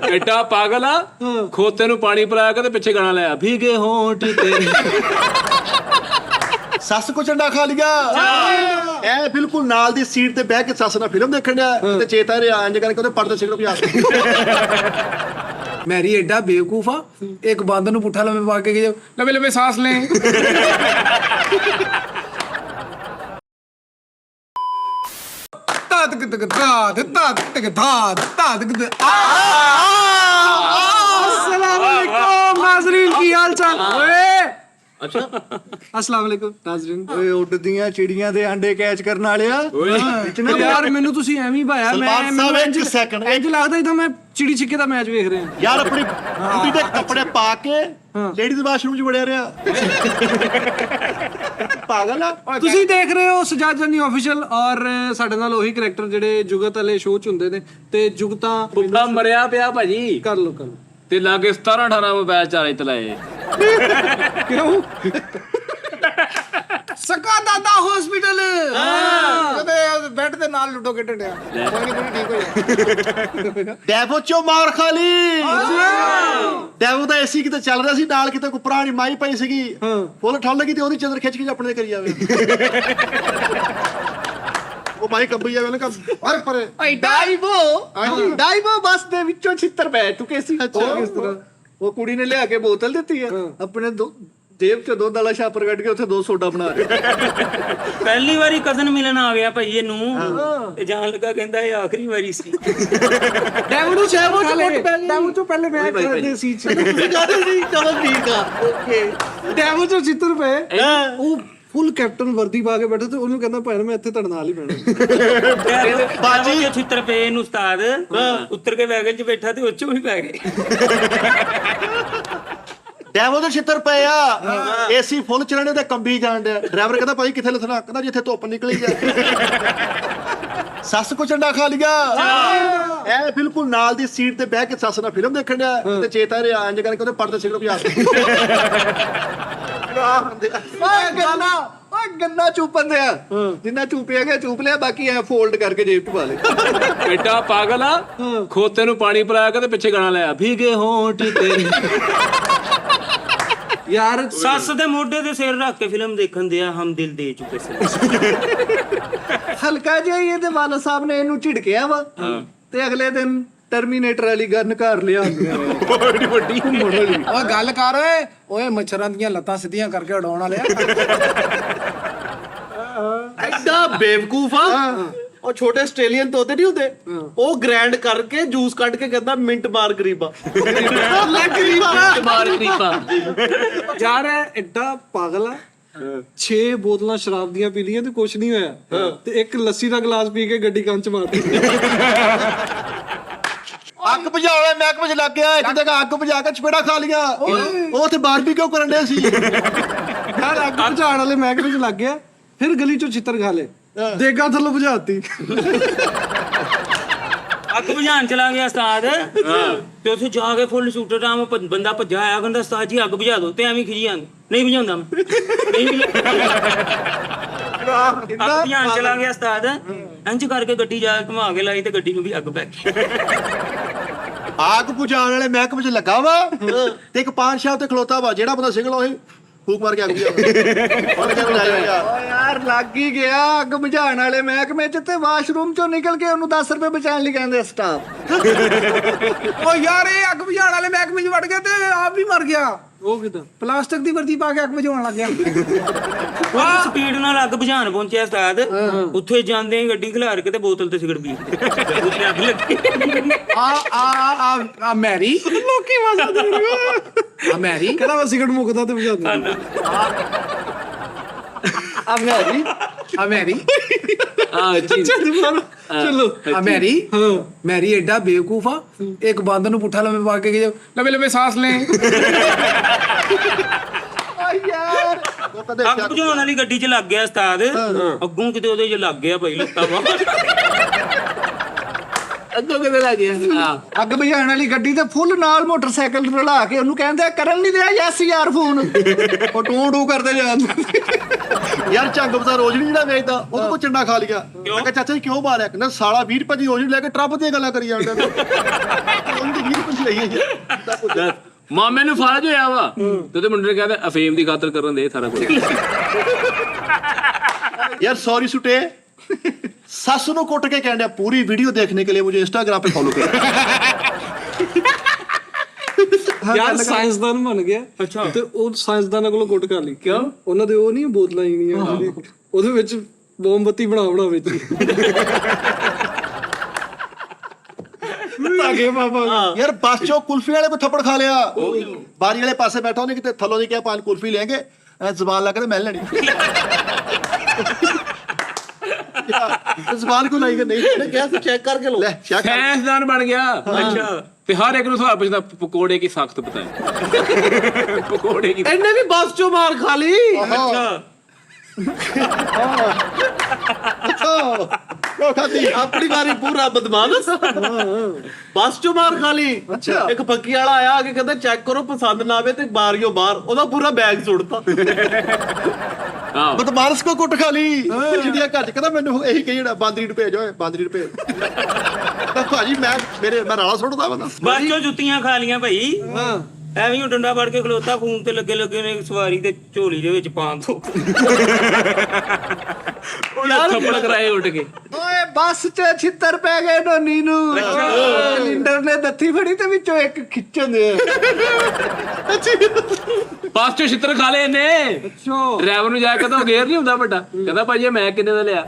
एडा पागल आ खोते नु पानी पिलाया के पिछे गाना लाया भीगे होंठ तेरे सस को झंडा खा लिया ए बिल्कुल नाल दी सीट ते बैठ के सस नाल फिल्म देखण डया ते चेता रे अंज करके ओदे पर्दे सिगड़ पिया मैरी एडा बेवकूफ आ एक बंद नु पुठा लम्बे पा के गए लंबे लंबे सांस ले अस्सलामुअलैकुम नाज़रीन की हाल चाल अच्छा अस्सलाम वालेकुम नाज़रीन ओए उड़दियां चिड़ियां दे अंडे कैच करन वालिया यार ਮੈਨੂੰ ਤੁਸੀਂ ਐਵੇਂ ਹੀ ਭਾਇਆ सलमान साहब एक सेकंड ਇੰਜ ਲੱਗਦਾ ਜਿੱਦਾਂ ਮੈਂ ਚਿੜੀ ਛਿੱਕੇ ਦਾ ਮੈਚ ਵੇਖ ਰਿਹਾ यार अपनी कुड़ी दे कपड़े पा के लेडीज वाशरूम च वड़ਿਆ ਰਿਹਾ पागल है ਤੁਸੀਂ ਦੇਖ ਰਹੇ ਹੋ ਸਜਾਦ ਜਨੀ ਆਫੀਸ਼ੀਅਲ ਔਰ ਸਾਡੇ ਨਾਲ ਉਹੀ ਕੈਰੈਕਟਰ ਜਿਹੜੇ ਜੁਗਤ ਵਾਲੇ ਸ਼ੋਅ ਚ ਹੁੰਦੇ ਨੇ ਤੇ ਜੁਗਤਾਂ बुड्ढा मरिया पिया भाजी ਕਰ ਲੋ ते लागे 17-18 मोबाइल चाले तलाए ਕਿਉਂ ਸਕਾ ਦਾਦਾ ਹਸਪੀਟਲ ਕਦੇ ਬੈੱਡ ਦੇ ਨਾਲ ਲੁੱਟੋ ਕੇ ਢੰਡਿਆ ਕੋਈ ਨਹੀਂ ਠੀਕ ਹੋ ਜਾਏ ਡੈਵੋ ਚੋਂ ਮਾਰ ਖਾ ਲਈ ਡੈਵੋ ਦਾ ਏਸੀ ਕਿਤੇ ਚੱਲ ਰਿਹਾ ਸੀ ਨਾਲ ਕਿਤੇ ਕੋਈ ਪੁਰਾਣੀ ਮਾਈ ਪਈ ਸੀਗੀ ਫੁੱਲ ਠੱਲ ਲੱਗੀ ਤੇ ਉਹਦੀ ਚੰਦਰ ਖਿੱਚ ਕੇ ਆਪਣੇ ਤੇ ਕਰੀ ਜਾਵੇ ਉਹ ਮਾਈ ਕੰਬੀ ਜਾਵੇ ਨਾ ਅਰੇ ਪਰੇ ਓਏ ਡਾਈਵੋ ਬੱਸ ਦੇ ਵਿੱਚੋਂ ਛਿੱਤਰ ਪੈ ਚੁੱਕੇ ਸੀ ਕਿਸ ਤਰ੍ਹਾਂ ਉਹ ਕੁੜੀ ਨੇ ਲਿਆ ਕੇ ਬੋਤਲ ਦਿੱਤੀ ਹੈ ਆਪਣੇ ਜੇਬ ਚ ਦੁੱਧ ਵਾਲਾ ਛਾਪਰ ਕੱਢ ਕੇ ਉੱਥੇ 2 ਸੋਡਾ ਬਣਾ ਰਿਹਾ ਪਹਿਲੀ ਵਾਰੀ ਕਜ਼ਨ ਮਿਲਣ ਆ ਗਿਆ ਭਾਈ ਇਹਨੂੰ ਤੇ ਜਾਣ ਲੱਗਾ ਕਹਿੰਦਾ ਇਹ ਆਖਰੀ ਵਾਰੀ ਸੀ ਡੈਵੋ ਨੂੰ ਡੈਵੋ ਤੋਂ ਪਹਿਲੇ ਮੈਂ ਕਰਦੇ ਸੀ ਜਾਂਦੇ ਸੀ ਚਲੋ ਠੀਕ ਆ ਓਕੇ ਡੈਵੋ ਤੋਂ ਚਿੱਤਰ ਪਏ ਉਹ ਫੁੱਲ ਕੈਪਟਨ ਵਰਦੀ ਪਾ ਕੇ ਬੈਠਾ ਤੇ ਉਹਨੂੰ ਕਹਿੰਦਾ ਭਾਈ ਮੈਂ ਇੱਥੇ ਤੁਹਾਡੇ ਨਾਲ ਹੀ ਬੈਠਾ ਬਾਜੀ ਜੋ ਛਿੱਤਰ ਪਏ ਇਹਨੂੰ ਉਸਤਾਦ ਉੱਤਰ ਕੇ ਵੈਗਨ 'ਚ ਬੈਠਾ ਤੇ ਉੱਚੋਂ ਹੀ ਪੈ ਗਏ ਡੈਵੋ ਦੇ ਛਿੱਤਰ ਪਏ ਆ ਏਸੀ ਫੁੱਲ ਚੱਲਣੇ ਤੇ ਕੰਬੀ ਜਾਣ ਡਿਆ ਡਰਾਈਵਰ ਕਹਿੰਦਾ ਭਾਈ ਕਿੱਥੇ ਲੱਥਣਾ ਕਹਿੰਦਾ ਜਿੱਥੇ ਧੁੱਪ ਨਿਕਲੀ ਜਾ ਸੱਸ ਕੋ ਝੰਡਾ ਖਾ ਲਿਆ ਇਹ ਬਿਲਕੁਲ ਨਾਲ ਦੀ ਸੀਟ ਤੇ ਬਹਿ ਕੇ ਸੱਸ ਨਾਲ ਫਿਲਮ ਦੇਖਣ ਡਿਆ ਤੇ ਚੇਤਾ ਰੇ ਅੰਜ ਕਰਕੇ ਉਹਦੇ ਪਰਦੇ ਸਿਗੜ ਪਿਆ ਓਏ ਗੰਨਾ ਚੂਪਨ ਦਿਆ ਜਿੰਨਾ ਚੂਪਿਆ ਗਿਆ ਚੂਪ ਲਿਆ ਬਾਕੀ ਐ ਫੋਲਡ ਕਰਕੇ ਜੇਬ 'ਚ ਪਾ ਲੇ एडा पागल आ खोते नु पानी पिलाया के पिछे गाना लाया भीगे होंठ तेरे ਯਾਰ ਸੱਸ ਦੇ ਮੋਢੇ ਤੇ ਸਿਰ ਰੱਖ ਕੇ ਫਿਲਮ ਦੇਖਣ ਦਿਆ ਹਮ ਦਿਲ ਦੇ ਚੁੱਕੇ ਸੀ ਹਲਕਾ ਜਿਹਾ ਇਹਦੇ ਵਾਲਾ ਸਾਹਿਬ ਨੇ ਇਹਨੂੰ ਝਿੜਕਿਆ ਵਾ ਤੇ ਅਗਲੇ ਦਿਨ ਟਰਮੀਨੇਟਰ ਵਾਲੀ ਗਨ ਘਰ ਲਿਆ बड़ी बड़ी ਓਏ ਗੱਲ ਕਰ ਓਏ ਮੱਛਰਾਂ ਦੀਆਂ ਲੱਤਾਂ ਸਿੱਧੀਆਂ ਕਰਕੇ ਉਡਾਉਣ ਵਾਲਿਆ ਐਡਾ ਬੇਵਕੂਫ ਆ ਉਹ ਛੋਟੇ ਆਸਟ੍ਰੇਲੀਅਨ ਤੋਤੇ ਨਹੀਂ ਹੁੰਦੇ ਉਹ ਗ੍ਰੈਂਡ ਕਰਕੇ ਜੂਸ ਕੱਢ ਕੇ ਕਹਿੰਦਾ ਮਿੰਟ ਮਾਰ ਗਰੀਬਾ मार गरीबा ਯਾਰ ਐਡਾ ਪਾਗਲ ਆ 6 ਬੋਤਲਾਂ ਸ਼ਰਾਬ ਦੀਆਂ ਪੀ ਲੀਆਂ ਤੇ ਕੁਛ ਨਹੀਂ ਹੋਇਆ ਤੇ ਇੱਕ ਲੱਸੀ ਦਾ ਗਲਾਸ ਪੀ ਕੇ ਗੱਡੀ ਕੰਚ ਮਾਰਦੀ ਅੱਗ ਬੁਝਾਉਣ ਵਾਲੇ ਮਹਿਕਮੇ 'ਚ ਲੱਗ ਗਿਆ ਇੱਥੇ ਤੱਕ ਅੱਗ ਬੁਝਾ ਕੇ ਚਪੇੜਾ ਖਾ ਲਿਆ ਉਹ ਉੱਥੇ ਬਾਰਬੀਕਿਊ ਕਰਨ ਡਿਆ ਸੀ ਯਾਰ ਅੱਗ ਬੁਝਾਉਣ ਵਾਲੇ ਮਹਿਕਮੇ 'ਚ ਲੱਗ ਗਿਆ ਫਿਰ ਗਲੀ 'ਚੋਂ ਚਿੱਤਰ ਖਾ ਲੇ ਦੇਗਾ ਥੱਲੋਂ ਬੁਝਾਤੀ ਅੱਗ ਬੁਝਾਉਣ ਚਲਾ ਗਿਆ ਉਸਤਾਦ ਤੇ ਉੱਥੇ ਜਾ ਕੇ ਫੁੱਲ ਸ਼ੂਟਰ ਰਾਮ ਬੰਦਾ ਭੱਜਾ ਆਇਆ ਕਹਿੰਦਾ ਉਸਤਾਦ ਜੀ ਅੱਗ ਬੁਝਾ ਦਿਓ ਤੇ ਐਵੇਂ ਖਿਜੀ ਜਾਂਦੇ ਨਹੀਂ ਬੁਝਾਉਂਦਾ ਮੈਂ ਅੱਗ ਬੁਝਾਉਣ ਚਲਾ ਗਿਆ ਉਸਤਾਦ ਇੰਜ ਕਰਕੇ ਗੱਡੀ ਜਾ ਕੇ ਘੁਮਾ ਕੇ ਲਾਈ ਤੇ ਗੱਡੀ ਨੂੰ ਵੀ ਅੱਗ ਪੈ ਗਈ ਅੱਗ ਬੁਝਾਉਣ ਵਾਲੇ ਮਹਿਕਮੇ 'ਚ ਲੱਗਾ ਵਾ ਤੇ ਇੱਕ ਪਾਨ ਸ਼ਾਪ ਤੇ ਖਲੋਤਾ ਵਾ ਜਿਹੜਾ ਬੰਦਾ ਸਿੰਗਲ ਹੋਏ ਫੂਕ ਮਾਰ ਕੇ ਅੱਗ ਬੁਝਾਉਂਦਾ ਓ ਯਾਰ ਲੱਗ ਹੀ ਗਿਆ ਅੱਗ ਬੁਝਾਉਣ ਵਾਲੇ ਮਹਿਕਮੇ 'ਚ ਤੇ ਵਾਸ਼ਰੂਮ 'ਚੋਂ ਨਿਕਲ ਕੇ ਉਹਨੂੰ 10 ਰੁਪਏ ਬਚਾਉਣ ਲਈ ਕਹਿੰਦੇ ਸਟਾਫ ਓ ਯਾਰ ਇਹ ਅੱਗ ਬੁਝਾਉਣ ਵਾਲੇ ਮਹਿਕਮੇ 'ਚ ਵੜ ਗਿਆ ਤੇ ਆਪ ਵੀ ਮਰ ਗਿਆ ਉਹ ਕਿਦਾਂ ਪਲਾਸਟਿਕ ਦੀ ਵਰਦੀ ਪਾ ਕੇ ਅੱਗ ਬੁਝਾਉਣ ਲੱਗ ਗਿਆ ਉਹ ਸਪੀਡ ਨਾਲ ਅੱਗ ਬੁਝਾਉਣ ਪਹੁੰਚਿਆ ਉਸਤਾਦ ਉੱਥੇ ਜਾਂਦੇ ਗੱਡੀ ਖਿਲਾਰ ਕੇ ਤੇ ਬੋਤਲ ਤੇ ਸਿਗੜ ਪੀ ਉੱਥੇ ਅੱਗ ਲੱਗੀ ਆ ਮੈਰੀ ਲੋਕੀ ਮਜ਼ਾ ਆ ਮੈਰੀ ਕਹਿੰਦਾ ਮੈਂ ਸਿਗਰਟ ਮੁੱਕਦਾ ਤੇ ਬੁਝਾਉਂਦਾ ਆ ਮੈਰੀ ਚਲੋ ਆ ਮੈਰੀ ਐਡਾ ਬੇਵਕੂਫ ਆ ਇੱਕ ਬੰਦ ਨੂੰ ਪੁੱਠਾ ਲੰਮੇ ਪਾ ਕੇ ਗਏ ਲੰਮੇ ਲੰਮੇ ਸਾਹ ਲੈ ਯਾਰ ਅੱਗ ਬੁਝਾਉਣ ਵਾਲੀ ਗੱਡੀ 'ਚ ਲੱਗ ਗਿਆ ਉਸਤਾਦ ਅੱਗੋਂ ਕਿਤੇ ਉਹਦੇ 'ਚ ਲੱਗ ਗਿਆ ਭਾਈ ਲੱਤਾਂ ਬਾਹਰ ਅੱਗੋਂ ਕਿਤੇ ਲੱਗ ਗਿਆ ਅੱਗ ਬੁਝਾਉਣ ਵਾਲੀ ਗੱਡੀ ਤੇ ਫੁੱਲ ਨਾਲ ਮੋਟਰਸਾਈਕਲ ਰਲਾ ਕੇ ਉਹਨੂੰ ਕਹਿੰਦੇ ਕਰਨ ਨਹੀਂ ਦਿਆ ਯੈਸ ਯਾਰ ਫੋਨ ਉਹ ਟੂ ਕਰਦੇ ਜਾਂਦੇ ਯਾਰ ਚੰਗ ਬਜ਼ਾ ਰੋਜ਼ਣੀ ਜਿਹੜਾ ਵੇਚਦਾ ਉਹਦੇ ਕੋਲ ਚੰਡਾ ਖਾ ਲਿਆ ਮੈਂ ਕਿਹਾ ਚਾਚਾ ਜੀ ਕਿਉਂ ਮਾਰਿਆ ਕਹਿੰਦਾ ਸਾਲਾ 20 ਰੁਪਏ ਦੀ ਰੋਜ਼ਣੀ ਲੈ ਕੇ ਟਰੱਪ ਦੀਆਂ ਗੱਲਾਂ ਕਰੀ ਜਾਂਦਾ ਉਹਨੂੰ 20 ਰੁਪਏ ਦੱਸ, ਮਾਮੇ ਨੂੰ ਫਾਜ ਹੋਇਆ ਵਾ ਤੇ ਉਹਦੇ ਮੁੰਡੇ ਨੇ ਕਹਿੰਦਾ ਅਫੀਮ ਦੀ ਖਾਤਰ ਕਰਨ ਦੇ ਸਾਰਾ ਕੁਝ। यार सॉरी सुटे, सस नु कुट के कहने पूरी वीडियो देखने के लिए मुझे इंस्टाग्राम पे फॉलो करें। ਯਾਰ ਸਾਇੰਸਦਾਨ ਬਣ ਗਿਆ ਅੱਛਾ। ਤੇ ਉਹ ਸਾਇੰਸਦਾਨਾਂ ਕੋਲੋਂ ਗੁੱਟ ਕਰ ਲਈ। ਕਿਉਂ? ਉਹਨਾਂ ਦੇ ਉਹ ਨਹੀਂ ਬੋਤਲਾਂ ਹੀ ਨਹੀਂ ਉਹਦੇ ਵਿੱਚ ਮੋਮਬੱਤੀ ਬਣਾ ਵਿੱਚ ਤਾਗੇ ਬਾਬਾ यार बस चो कुल्फी वाले को थप्पड़ खा लिया, बारी वाले पासे बैठा होने किते थलो ने क्या 5 कुल्फी लेंगे, जबान लगा मैल लेनी। जबान को लाई नहीं क्या चेक करके लो, ले चेक कर। ਸਾਇੰਸਦਾਨ ਬਣ ਗਿਆ। ਅੱਛਾ ਤੇ ਹਰ ਇੱਕ ਨੂੰ ਸਵਾਲ ਪੁੱਛਦਾ ਪਕੌੜੇ ਕੀ ਸਖਤ ਪਤਾ ਹੈ। ਪਕੌੜੇ ਕੀ ਇਹਨੇ ਵੀ ਬੱਸ ਚੋਂ ਮਾਰ ਖਾ ਲਈ। ਅੱਛਾ क्यों खाती? ਆਪਣੀ ਵਾਰੀ ਪੂਰਾ ਬਦਮਾਸ਼ ਬੱਸ ਚੋਂ ਮਾਰ ਖਾ ਲਈ। ਅੱਛਾ। ਇੱਕ ਪੱਕੀ ਵਾਲਾ ਆਇਆ ਆ ਕੇ ਕਹਿੰਦਾ ਚੈੱਕ ਕਰੋ ਪਸੰਦ ਨਾ ਆਵੇ ਤੇ ਬਾਰੀਓ ਬਾਹਰ ਉਹਦਾ ਪੂਰਾ ਬੈਗ ਸੁੱਟਤਾ। ਹਾਂ बदमाश को कुट खा ली चिड़िया घर च कहता मैनू यही कही जड़ा बांदरी नु भेज ओए बांदरी नु भेज। भाजी मैं राला सुटदा बंदा। ਬਾਅਦ ਚੋਂ ਜੁੱਤੀਆਂ ਖਾ ਲੀਆਂ ਭਾਈ। ਐਵੇਂ ਹੀ ਡੰਡਾ ਫੜ ਕੇ ਖਲੋਤਾ, ਫੋਨ ਤੇ ਲੱਗੇ ਨੇ ਸਵਾਰੀ ਤੇ ਝੋਲੀ ਦੇ ਵਿੱਚ ਪਾਉਣ ਤੋਂ। ਥੱਪੜ ਕਰਾਏ ਉੱਡ ਕੇ। ਓਏ ਬੱਸ 'ਚ ਛਿੱਤਰ ਪੈ ਗਏ ਢੋਨੀ ਨੂੰ। ਸਿਲੰਡਰ ਨੇ ਦੱਥੀ ਫੜੀ ਤੇ ਵਿੱਚੋਂ ਇੱਕ ਖਿੱਚਣ ਦੇ। ਬੱਸ ਚੋਂ ਛਿੱਤਰ ਖਾ ਲਏ ਇਹਨੇ। ਡਰਾਈਵਰ ਨੂੰ ਜਾ ਕੇ ਕਹਿੰਦਾ ਗੇਅਰ ਨਹੀਂ ਹੁੰਦਾ ਵੱਡਾ, ਕਹਿੰਦਾ ਭਾਜੀ ਇਹ ਮੈਂ ਕਿੰਨੇ ਦਾ ਲਿਆ।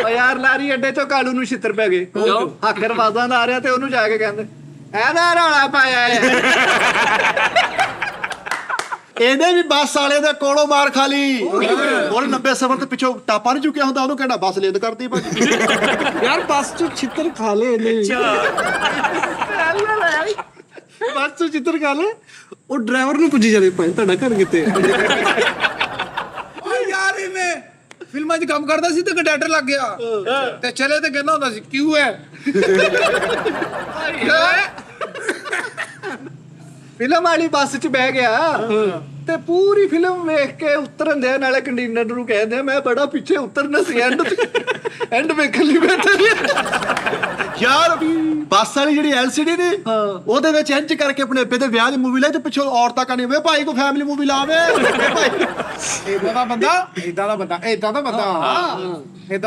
ਓ ਯਾਰ ਲਾਰੀ ਅੱਡੇ 'ਚੋਂ ਕਾਲੂ ਨੂੰ ਛਿੱਤਰ ਪੈ ਗਏ। ਕਿਉਂ? ਹਾਕਰ ਵਾਜ਼ਾਂ ਦਾ ਆ ਰਿਹਾ ਤੇ ਉਹਨੂੰ ਜਾ ਕੇ ਕਹਿੰਦੇ ਇਹਦਾ ਰੌਲਾ ਪਾਇਆ ਹੈ। ਇਹਨੇ ਵੀ ਬੱਸ ਵਾਲੇ ਦੇ ਕੋਲੋਂ ਮਾਰ ਖਾ ਲਈ। ਉਹ ਲੰਬੇ ਸਫ਼ਰ ਤੇ ਪਿੱਛੋਂ ਟਾਪਾ ਨਹੀਂ ਚੁੱਕਿਆ ਹੁੰਦਾ, ਉਹਨੂੰ ਕਹਿੰਦਾ ਬੱਸ ਲੇਟ ਕਰਦੀ ਭਾਜੀ। ਯਾਰ ਬੱਸ 'ਚੋਂ ਛਿੱਤਰ ਖਾ ਲਏ ਇਹਨੇ। ਬੱਸ 'ਚੋਂ ਛਿੱਤਰ ਖਾ ਲਏ। ਉਹ ਡਰਾਈਵਰ ਨੂੰ ਪੁੱਛੀ ਜਾਵੇ ਭਾਈ ਤੁਹਾਡਾ ਘਰ ਕਿੱਥੇ ਹੈ? ਯਾਰ ਇਹਨੇ ਫਿਲਮਾਂ 'ਚ ਕੰਮ ਕਰਦਾ ਸੀ ਤੇ ਕੰਡਕਟਰ ਲੱਗ ਗਿਆ ਤੇ ਚਲੇ ਤੇ ਕਹਿੰਦਾ ਹੁੰਦਾ ਸੀ ਕਿਉਂ ਹੈ। ਫਿਲਮ ਵਾਲੀ ਬੱਸ 'ਚ ਬਹਿ ਗਿਆ ਤੇ ਪੂਰੀ ਫਿਲਮ ਵੇਖ ਕੇ ਉਤਰਨ ਦੇ ਨਾਲੇ ਕੰਡਕਟਰ ਨੂੰ ਕਹਿੰਦੇ ਮੈਂ ਬੜਾ ਪਿੱਛੇ ਉਤਰਨਾ ਸੀ ਐਂਡ ਵੇਖਣ ਲਈ ਬੈਠਾ ਸੀ। ਯਾਰ ਬੱਸ ਵਾਲੀ ਜਿਹੜੀ ਐਲਸੀਡੀ ਨੇ ਉਹਦੇ ਵਿੱਚ ਇੰਜ ਕਰਕੇ ਆਪਣੇ ਅੱਬੇ ਦੇ ਵਿਆਹ ਦੀ ਮੂਵੀ ਲਾਈ ਤੇ ਪਿੱਛੋਂ ਔਰਤਾਂ ਕਹਿੰਦੇ ਵੇ ਭਾਈ ਕੋ ਫੈਮਿਲੀ ਮੂਵੀ ਲਾਵੇ। ਇਦਾਂ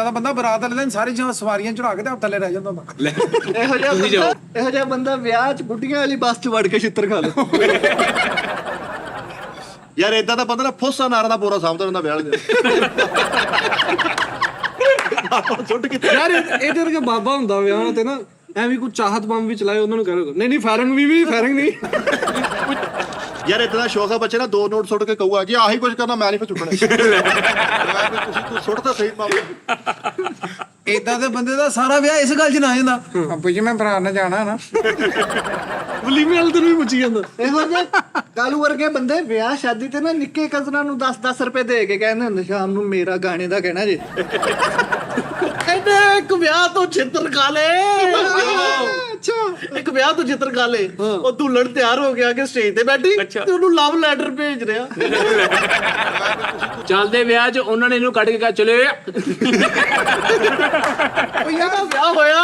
ਦਾ ਬੰਦਾ ਬਰਾਤ ਵਾਲੇ ਦਿਨ ਸਾਰੀ ਜਹਾਂ ਸਵਾਰੀਆਂ ਚੜਾ ਕੇ ਤੇ ਥੱਲੇ ਰਹਿ ਜਾਂਦਾ ਹੁੰਦਾ। ਇਹੋ ਜਿਹਾ ਬੰਦਾ ਵਿਆਹ 'ਚ ਬੁੱਢੀਆਂ ਵਾਲੀ ਬੱਸ 'ਚ ਵੜ ਕੇ ਛਿੱਤਰ ਖਾ ਲੇ। ਯਾਰ ਏਦਾਂ ਦਾ ਬੰਦਾ ਨਾ ਫੋਸਾ ਨਾਰਾਂ ਦਾ ਬੋਰਾ ਸਾਂਭਦਾ ਰਹਿੰਦਾ ਵਿਆਹ ਵਾਲੇ ਦਿਨ। ਸੁੱਟ ਕੇ ਯਾਰ ਇਹਦੇ ਵਰਗਾ ਬਾਬਾ ਹੁੰਦਾ ਵਿਆਹ ਤੇ ਨਾ ਐਵੇਂ ਕੋਈ ਚਾਹਤ ਬੰਬ ਵੀ ਚਲਾਏ ਉਹਨਾਂ ਨੂੰ ਕਰੋ ਨਹੀਂ ਫਾਇਰਿੰਗ ਵੀ ਫਾਇਰਿੰਗ ਨਹੀਂ। ਯਾਰ ਏਦਾਂ ਦਾ ਸ਼ੌਕ ਆ ਬੱਚੇ ਨਾ 2 ਨੋਟ ਸੁੱਟ ਕੇ ਕਹੂਗਾ ਜੀ ਆਹੀ ਕੁਝ ਕਰਨਾ ਮੈਂ ਨਹੀਂ ਫਿਰ ਚੁੱਕਣਾ। ਤੂੰ ਸੁੱਟ ਤਾਂ ਸਹੀ ਮਾਮਲੇ। ਇਦਾਂ ਦੇ ਬੰਦੇ ਦਾ ਸਾਰਾ ਵਿਆਹ ਇਸ ਗੱਲ 'ਚ ਨਾ ਜਾਂਦਾ ਅੱਬੂ ਜੀ ਮੈਂ ਬਰਾਤ ਨਾਲ ਜਾਣਾ ਨਾ। ਵਲੀਮੇ ਵਾਲੇ ਤੈਨੂੰ ਵੀ ਪੁੱਛੀ ਜਾਂਦਾ। ਇਹੋ ਜਿਹੇ ਕਾਲੂ ਵਰਗੇ ਬੰਦੇ ਵਿਆਹ ਸ਼ਾਦੀ ਤੇ ਨਾ ਨਿੱਕੇ ਕਜ਼ਨਾਂ ਨੂੰ 10-10 ਰੁਪਏ ਦੇ ਕੇ ਕਹਿੰਦੇ ਹੁੰਦੇ ਸ਼ਾਮ ਨੂੰ ਮੇਰਾ ਗਾਣੇ ਦਾ ਕਹਿਣਾ ਜੇ। ਇਹਨੇ ਇੱਕ ਵਿਆਹ ਤੋਂ ਛਿੱਤਰ ਖਾ ਲਏ। ਅੱਛਾ ਇੱਕ ਵਿਆਹ ਤੋਂ ਛਿੱਤਰ ਖਾ ਲਏ। ਉਹ ਦੁਲਹਨ ਤਿਆਰ ਹੋ ਗਿਆ ਕਿ ਸਟੇਜ ਤੇ ਬੈਠੀ ਤੇ ਉਹਨੂੰ ਲਵ ਲੈਟਰ ਭੇਜ ਰਿਹਾ। ਚੱਲਦੇ ਵਿਆਹ 'ਚ ਉਹਨਾਂ ਨੇ ਇਹਨੂੰ ਕੱਢ ਕੇ ਕਿਹਾ ਚਲੇ ਇਹਦਾ ਵਿਆਹ ਹੋਇਆ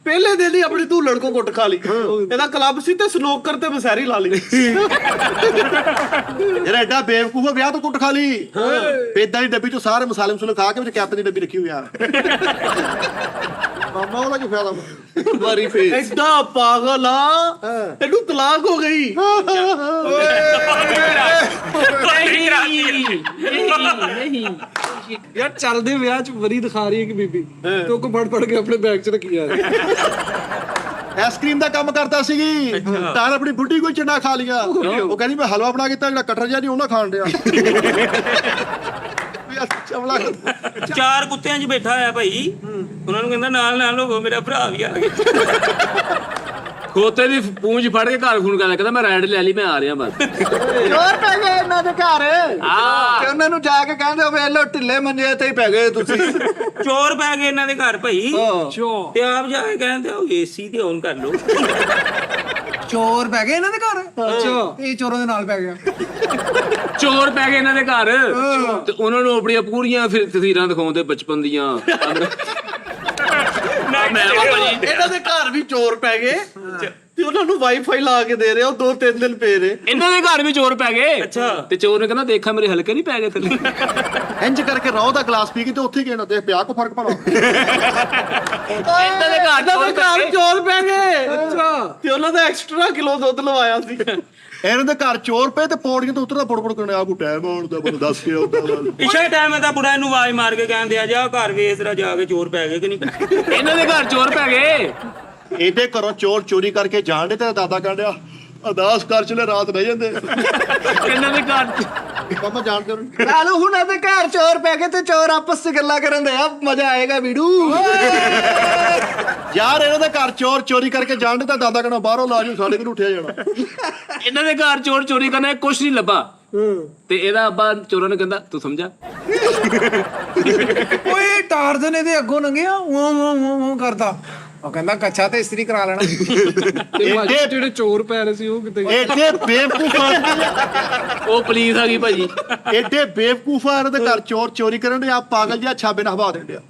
ਪਹਿਲੇ ਦਿਨ ਹੀ ਆਪਣੀ ਧੂਲਣ ਕੋ ਕੁੱਟ ਖਾ ਲਈ। ਇਹਦਾ ਕਲੱਬ ਸੀ ਤੇ ਸਨੋਕਰ ਤੇ ਬਸੈਰੀ ਲਾ ਲਈ। ਯਾਰ ਐਡਾ ਬੇਵਕੂਫ ਆ, ਵਿਆਹ ਤੋਂ ਕੁੱਟ ਖਾ ਲਈ। ਏਦਾਂ ਦੀ ਡੱਬੀ ਚੋਂ ਸਾਰੇ ਮਸਾਲੇ ਮਸੂਲੇ ਖਾ ਕੇ ਵਿੱਚ ਕੈਪਟਨ ਦੀ ਡੱਬੀ ਰੱਖੀ ਹੋਈ ਆ। ਮਾਮਾ ਉਹਦਾ ਕੀ ਫਾਇਦਾ ਵਾਰੀ ਫੇਸ ਐਡਾ ਪਾਗਲ ਆ ਇਹਨੂੰ ਤਲਾਕ ਹੋ ਗਈ। ਯਾਰ ਚੱਲਦੇ ਵਿਆਹ 'ਚ ਵਰੀ ਦਿਖਾ ਰਹੀ ਹੈ ਕਿ ਬੀਬੀ ਤੇ ਉਹ ਕੋ ਫੜ ਕੇ ਆਪਣੇ ਬੈਗ 'ਚ ਰੱਖੀ ਜਾ ਰਹੀ। ਆਈਸਕ੍ਰੀਮ ਦਾ ਕੰਮ ਕਰਦਾ ਸੀਗੀ ਤਾਂ ਆਪਣੀ ਬੁੱਢੀ ਕੋਈ ਚੰਡਾ ਖਾ ਲਿਆ। ਉਹ ਕਹਿੰਦੀ ਮੈਂ ਹਲਵਾ ਬਣਾ ਕੇ ਦਿੱਤਾ ਜਿਹੜਾ ਕਟਰ ਜਿਹਾ ਨਹੀਂ ਉਹਨਾਂ ਖਾਣ ਡਿਆ। ਚਵਲਾ 4 ਕੁੱਤਿਆਂ 'ਚ ਬੈਠਾ ਹੋਇਆ ਭਾਈ। ਉਹਨਾਂ ਨੂੰ ਕਹਿੰਦਾ ਨਾਲ ਹੋਵੋ ਮੇਰਾ ਭਰਾ ਵੀ ਆ ਗਿਆ। ਖੋਤੇ ਦੀ ਪੂੰਝ ਫੜ ਕੇ ਘਰ ਫੋਨ ਕਰਦਾ, ਕਹਿੰਦਾ ਮੈਂ ਰਾਈਡ ਲੈ ਲਈ ਮੈਂ ਆ ਰਿਹਾ ਬਸ। ਚੋਰ ਪੈ ਗਏ ਇਹਨਾਂ ਦੇ ਘਰ ਤੇ ਉਹਨਾਂ ਨੂੰ ਜਾ ਕੇ ਕਹਿੰਦੇ ਵੇ ਲੋ ਢਿੱਲੇ ਮੰਜੇ ਤੇ ਹੀ ਪੈ ਗਏ ਤੁਸੀਂ। ਚੋਰ ਪੈ ਗਏ ਇਹਨਾਂ ਦੇ ਘਰ ਭਾਈ ਤੇ ਆਪ ਜਾ ਕੇ ਕਹਿੰਦੇ ਉਹ ਏਸੀ ਤੇ ਔਨ ਕਰ ਲਓ। ਚੋਰ ਪੈ ਗਏ ਇਹਨਾਂ ਦੇ ਘਰ। ਅੱਛਾ ਇਹ ਚੋਰਾਂ ਦੇ ਨਾਲ ਪੈ ਗਿਆ। ਚੋਰ ਪੈ ਗਏ ਇਹਨਾਂ ਦੇ ਘਰ ਤੇ ਉਹਨਾਂ ਨੂੰ ਆਪਣੀਆਂ ਪੂਰੀਆਂ ਫਿਰ ਤਸਵੀਰਾਂ ਦਿਖਾਉਂਦੇ ਬਚਪਨ ਦੀਆਂ। ਮੈਂ ਭਾਜੀ ਇਹਨਾਂ ਦੇ ਘਰ ਵੀ ਚੋਰ ਪੈ ਗਏ ਤੇ ਉਹਨਾਂ ਨੂੰ ਵਾਈਫਾਈ ਲਾ ਕੇ ਦੇ ਰਹੇ ਉਹ 2-3 ਦਿਨ ਪਏ ਰਹੇ। ਇਹਨਾਂ ਦੇ ਘਰ ਵੀ ਚੋਰ ਪੈ ਗਏ। ਅੱਛਾ। ਤੇ ਚੋਰ ਨੇ ਕਹਿੰਦਾ ਦੇਖਾਂ ਮੇਰੇ ਹਲਕੇ ਨਹੀਂ ਪੈ ਗਏ ਥੱਲੇ। ਇੰਜ ਕਰਕੇ ਰੌ ਦਾ ਗਲਾਸ ਪੀ ਕੇ ਤੇ ਉੱਥੇ ਹੀ ਕਹਿਣਾ ਤੇ ਪਿਆ ਕੋ ਫਰਕ ਪੜਾ। ਇਹਨਾਂ ਦੇ ਘਰ ਚੋਰ ਪੈ ਗਏ। ਚੋਰ ਪੈ ਗਏ। ਅੱਛਾ। ਤੇ ਉਹਨਾਂ ਦਾ ਐਕਸਟਰਾ ਕਿਲੋ ਦੁੱਧ ਲਵਾਇਆ ਸੀ। ਇਹਨਾਂ ਦੇ ਘਰ ਚੋਰ ਪਏ ਤੇ ਪੌੜੀਆਂ ਤੋਂ ਉਤਰਦਾ ਫੁੜ ਕਰਨੇ ਆ ਕੋ ਟਾਈਮ ਆਉਣ ਦਾ ਮੈਨੂੰ ਦੱਸ ਕੇ ਆਉਂਦਾ ਵਾ। ਪਿਛਲੇ ਟਾਈਮ ਤਾਂ ਬੁੜਾ ਇਹਨੂੰ ਆਵਾਜ਼ ਮਾਰ ਕੇ ਕਹਿੰਦੇ ਆ ਜਾ ਘਰ ਵੇਸਰਾ ਜਾ ਕੇ ਚੋਰ ਪੈ ਗਏ ਕਿ ਨਹੀਂ ਪੈ ਇਹਨਾਂ ਦੇ ਘਰ ਚੋਰ ਪੈ ਗਏ। ਇਹਦੇ ਘਰੋਂ ਚੋਰ ਚੋਰੀ ਕਰਕੇ ਜਾਣ ਦੇ ਤੇ ਦਾਦਾ ਕਹਿੰਦਾ ਅਰਦਾਸ ਕਰ ਚਲੇ ਰਾਤ ਰਹਿ ਜਾਂਦੇ। ਇਹਨਾਂ ਦੇ ਘਰ ਪਾਪਾ ਜਾਣਦੇ ਹੋ ਲਾਲੂ ਹੁਣਾਂ ਦੇ ਘਰ ਚੋਰ ਪੈ ਗਏ ਤੇ ਚੋਰ ਆਪਸ ਚ ਗੱਲਾਂ ਕਰਨ ਦੇ ਆ ਮਜ਼ਾ ਆਏਗਾ ਵੀਡੂ। ਯਾਰ ਇਹਨਾਂ ਦੇ ਘਰ ਚੋਰ ਚੋਰੀ ਕਰਕੇ ਜਾਣ ਦੇ ਤਾਂ ਦਾਦਾ ਕਹਿੰਦਾ ਬਾਹਰੋਂ ਲਾ ਜੂ ਸਾਡੇ ਕੋਲ ਉੱਠਿਆ ਜਾਣਾ। ਇਹਨਾਂ ਦੇ ਘਰ ਚੋਰ ਚੋਰੀ ਕਰਨਾ ਕੁਛ ਨਹੀਂ ਲੱਭਾ। ਤੇ ਇਹਦਾ ਅੱਬਾ ਚੋਰਾਂ ਨੂੰ ਕਹਿੰਦਾ ਤੂੰ ਸਮਝਾ। ਓਏ ਟਾਰਜ਼ਨ ਇਹਦੇ ਅੱਗੋਂ ਲੰਘਿਆ ਉਹ ਕਰਦਾ। ਉਹ ਕਹਿੰਦਾ ਕੱਛਾ ਤੇ ਇਸਤਰੀ ਕਰਾ ਲੈਣਾ। ਤੇ ਭਾਜੀ ਜਿਹੜੇ ਚੋਰ ਪੈ ਰਹੇ ਸੀ ਉਹ ਕਿਤੇ ਏਡੇ ਬੇਵਕੂਫ ਉਹ ਪੁਲਿਸ ਆ ਗਈ ਭਾਜੀ। ਏਡੇ ਬੇਵਕੂਫ ਆ ਇਹਨਾਂ ਦੇ ਘਰ ਚੋਰ ਚੋਰੀ ਕਰਨ ਦੇ ਆ ਪਾਗਲ ਜਿਹਾ ਛਾਬੇ ਨਾਲ ਹਵਾ ਦਿੰਦੇ ਆ।